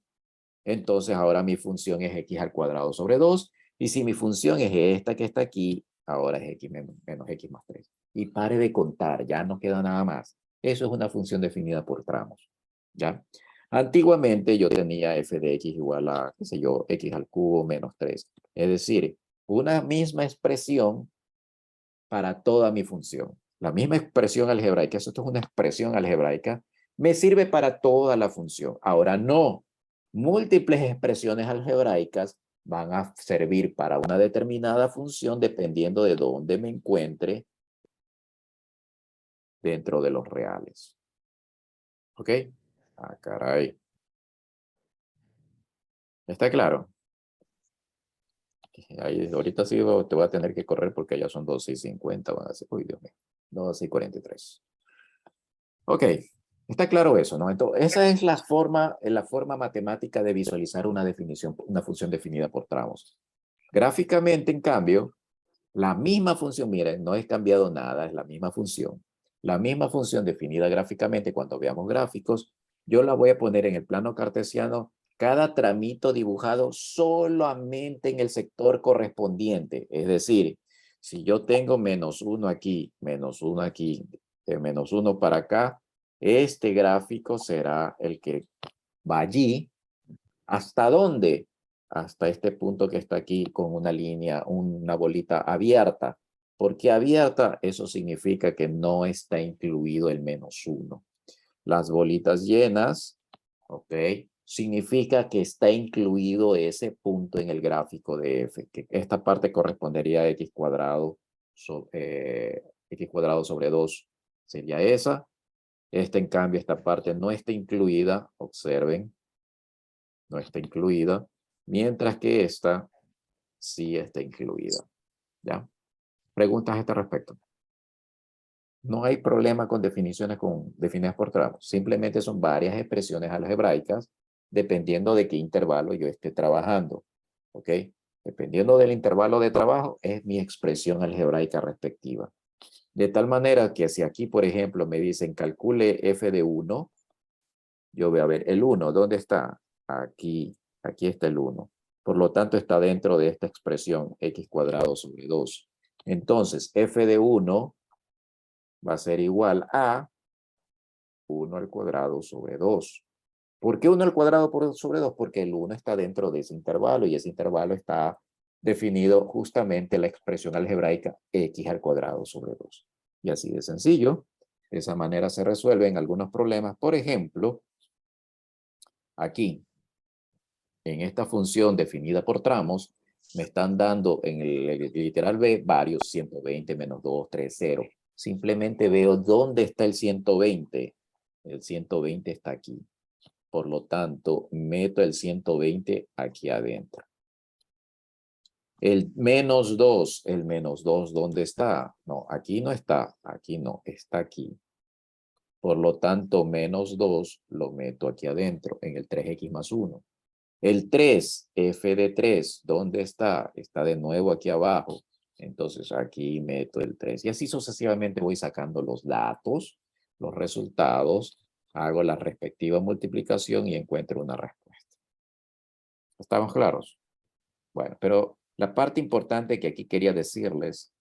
entonces ahora mi función es X al cuadrado sobre 2. Y si mi función es esta que está aquí, ahora es X menos X más 3. Y pare de contar, ya no queda nada más. Eso es una función definida por tramos. ¿Ya? Antiguamente yo tenía f de x igual a, qué sé yo, x al cubo menos 3. Es decir, una misma expresión para toda mi función. La misma expresión algebraica, esto es una expresión algebraica, me sirve para toda la función. Ahora no, múltiples expresiones algebraicas van a servir para una determinada función dependiendo de dónde me encuentre dentro de los reales. ¿Ok? Ah, caray. ¿Está claro? Ahí, ahorita sí te voy a tener que correr porque ya son 12:50. Van a ser, uy, Dios mío. 12:43. Ok. Está claro eso, ¿no? Entonces, esa es la forma matemática de visualizar una definición, una función definida por tramos. Gráficamente, en cambio, la misma función, miren, no he cambiado nada, es la misma función. La misma función definida gráficamente, cuando veamos gráficos, yo la voy a poner en el plano cartesiano, cada tramito dibujado solamente en el sector correspondiente. Es decir, si yo tengo -1 aquí, -1 aquí, -1 para acá, este gráfico será el que va allí. ¿Hasta dónde? Hasta este punto que está aquí con una línea, una bolita abierta. ¿Por qué abierta? Eso significa que no está incluido el -1. Las bolitas llenas, ¿ok? Significa que está incluido ese punto en el gráfico de f, que esta parte correspondería a x cuadrado sobre 2. Sería esa. En cambio, esta parte no está incluida, observen, no está incluida, mientras que esta sí está incluida. ¿Ya? ¿Preguntas a este respecto? No hay problema con definiciones definidas por tramos. Simplemente son varias expresiones algebraicas dependiendo de qué intervalo yo esté trabajando. ¿Ok? Dependiendo del intervalo de trabajo, es mi expresión algebraica respectiva. De tal manera que si aquí, por ejemplo, me dicen calcule f de 1, yo voy a ver el 1. ¿Dónde está? Aquí está el 1. Por lo tanto, está dentro de esta expresión x cuadrado sobre 2. Entonces, f de 1 va a ser igual a 1 al cuadrado sobre 2. ¿Por qué 1 al cuadrado sobre 2? Porque el 1 está dentro de ese intervalo y ese intervalo está definido justamente la expresión algebraica x al cuadrado sobre 2. Y así de sencillo. De esa manera se resuelven algunos problemas. Por ejemplo, aquí, en esta función definida por tramos, me están dando en el literal B varios 120 menos 2, 3, 0. Simplemente veo dónde está el 120. El 120 está aquí. Por lo tanto, meto el 120 aquí adentro. El -2, ¿dónde está? No, aquí no está, aquí no, está aquí. Por lo tanto, menos 2 lo meto aquí adentro, en el 3x más 1. El 3, f de 3, ¿dónde está? Está de nuevo aquí abajo. Entonces aquí meto el 3. Y así sucesivamente voy sacando los datos, los resultados, hago la respectiva multiplicación y encuentro una respuesta. ¿Estamos claros? Bueno, pero la parte importante que aquí quería decirles,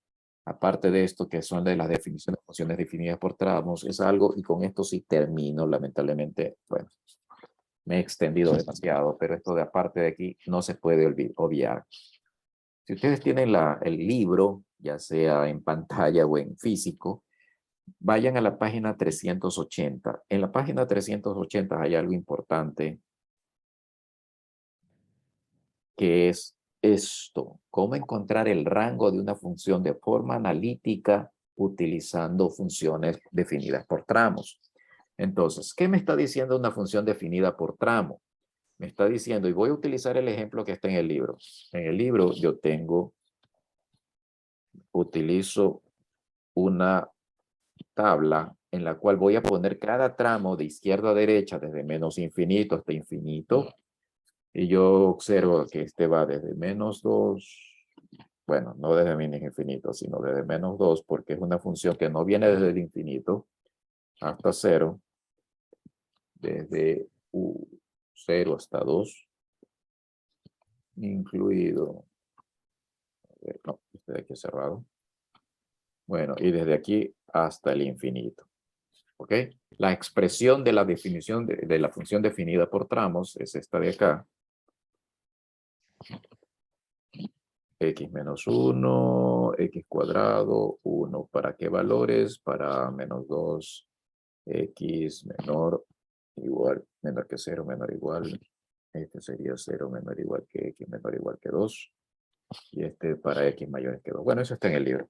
aparte de esto que son de las definiciones de funciones definidas por tramos, es algo, y con esto sí termino, lamentablemente, bueno, me he extendido demasiado, pero esto de aparte de aquí no se puede obviar. Si ustedes tienen el libro, ya sea en pantalla o en físico, vayan a la página 380. En la página 380 hay algo importante que es esto, cómo encontrar el rango de una función de forma analítica utilizando funciones definidas por tramos. Entonces, ¿qué me está diciendo una función definida por tramo? Me está diciendo, y voy a utilizar el ejemplo que está en el libro. En el libro yo utilizo una tabla en la cual voy a poner cada tramo de izquierda a derecha desde menos infinito hasta infinito. Y yo observo que este va desde menos 2, bueno, no desde menos infinito, sino desde menos 2, porque es una función que no viene desde el infinito hasta 0, desde 0 hasta 2, incluido, no, este de aquí es cerrado. Bueno, y desde aquí hasta el infinito. ¿Ok? La expresión de la definición de la función definida por tramos es esta de acá. X menos 1, x cuadrado, 1. ¿Para qué valores? Para menos 2, x menor igual, menor que 0, menor igual. Este sería 0 menor igual que x menor igual que 2. Y este para x mayor que 2. Bueno, eso está en el libro.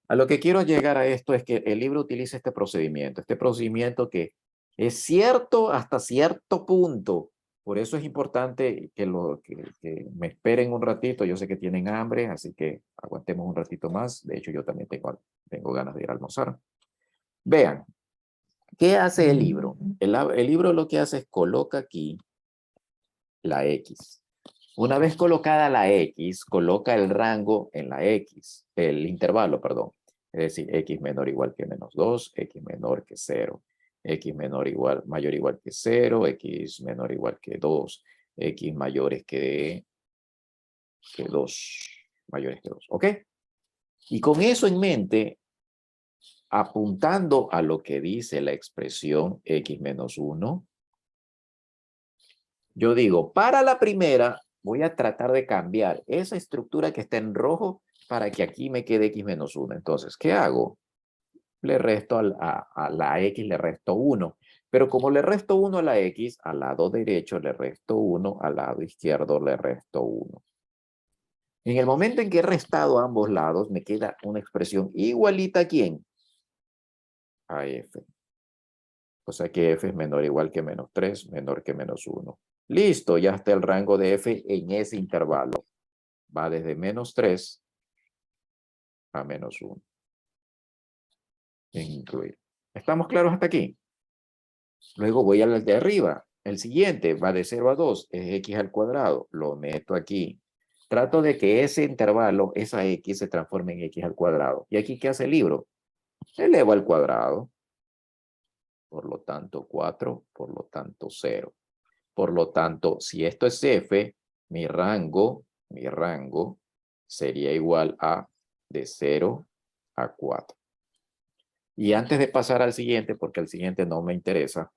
A lo que quiero llegar a esto es que el libro utiliza este procedimiento que es cierto hasta cierto punto. Por eso es importante que me esperen un ratito. Yo sé que tienen hambre, así que aguantemos un ratito más. De hecho, yo también tengo ganas de ir a almorzar. Vean, ¿qué hace el libro? El libro lo que hace es coloca aquí la X. Una vez colocada la X, coloca el rango en la X, el intervalo, perdón. Es decir, X menor o igual que menos 2, X menor que 0, X menor igual, mayor o igual que 0, X menor o igual que 2, X mayores que 2, mayores que 2, ¿ok? Y con eso en mente, apuntando a lo que dice la expresión X menos 1, yo digo, para la primera, voy a tratar de cambiar esa estructura que está en rojo para que aquí me quede x menos 1. Entonces, ¿qué hago? Le resto a la x, le resto 1. Pero como le resto 1 a la x, al lado derecho le resto 1, al lado izquierdo le resto 1. En el momento en que he restado a ambos lados, me queda una expresión igualita a ¿quién? A f. O sea que f es menor o igual que menos 3, menor que menos 1. Listo, ya está el rango de f en ese intervalo. Va desde menos 3 a menos 1. Incluir. ¿Estamos claros hasta aquí? Luego voy al de arriba. El siguiente va de 0 a 2. Es x al cuadrado. Lo meto aquí. Trato de que ese intervalo, esa x, se transforme en x al cuadrado. ¿Y aquí qué hace el libro? Eleva al cuadrado. Por lo tanto, 4. Por lo tanto, 0. Por lo tanto, si esto es f, mi rango sería igual a de 0 a 4. Y antes de pasar al siguiente, porque el siguiente no me interesa,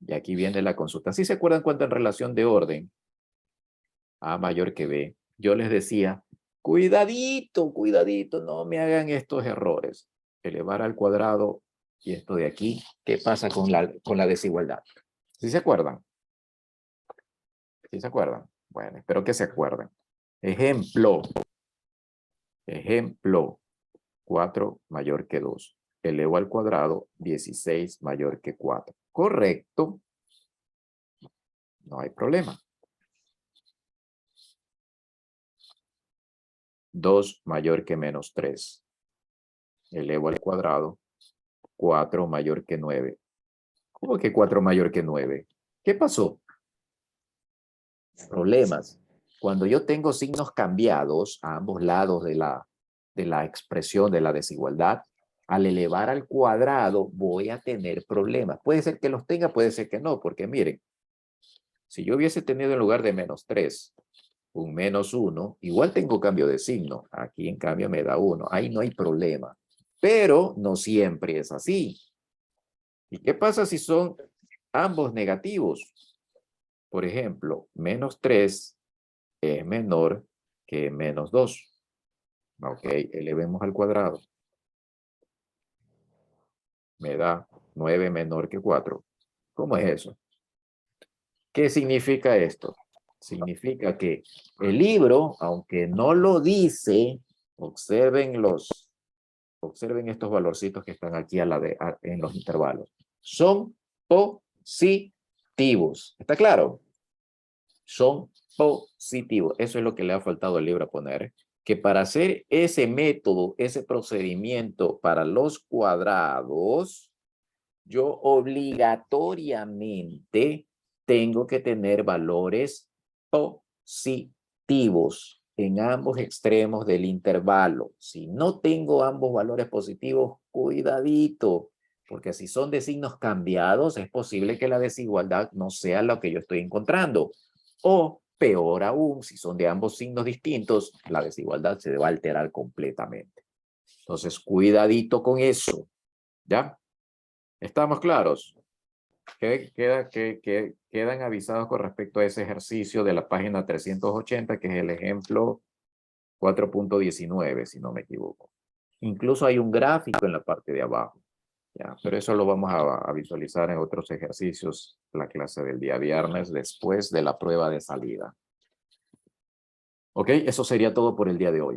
y aquí viene la consulta. ¿Sí se acuerdan cuánto en relación de orden? A mayor que B. Yo les decía, cuidadito, cuidadito, no me hagan estos errores. Elevar al cuadrado y esto de aquí, ¿qué pasa con la desigualdad? ¿Sí se acuerdan? ¿Sí se acuerdan? Bueno, espero que se acuerden. Ejemplo. 4 mayor que 2. Elevo al cuadrado, 16 mayor que 4. Correcto. No hay problema. 2 mayor que menos 3. Elevo al cuadrado, 4 mayor que 9. ¿Cómo que 4 mayor que 9? ¿Qué pasó? Problemas. Cuando yo tengo signos cambiados a ambos lados de la expresión de la desigualdad, al elevar al cuadrado voy a tener problemas. Puede ser que los tenga, puede ser que no, porque miren, si yo hubiese tenido en lugar de -3, un -1, igual tengo cambio de signo. Aquí en cambio me da 1. Ahí no hay problema. Pero no siempre es así. ¿Y qué pasa si son ambos negativos? Por ejemplo, -3 es menor que -2. Ok, elevemos al cuadrado. Me da 9 menor que 4. ¿Cómo es eso? ¿Qué significa esto? Significa que el libro, aunque no lo dice, observen estos valorcitos que están aquí en los intervalos. Son positivos. ¿Está claro? Son positivos. Eso es lo que le ha faltado al libro a poner. Que para hacer ese método, ese procedimiento para los cuadrados, yo obligatoriamente tengo que tener valores positivos en ambos extremos del intervalo. Si no tengo ambos valores positivos, cuidadito, porque si son de signos cambiados, es posible que la desigualdad no sea lo que yo estoy encontrando. O peor aún, si son de ambos signos distintos, la desigualdad se va a alterar completamente. Entonces, cuidadito con eso. ¿Ya? ¿Estamos claros? Quedan avisados con respecto a ese ejercicio de la página 380, que es el ejemplo 4.19, si no me equivoco. Incluso hay un gráfico en la parte de abajo. ¿Ya? Pero eso lo vamos a visualizar en otros ejercicios, la clase del día viernes, después de la prueba de salida. Ok, eso sería todo por el día de hoy.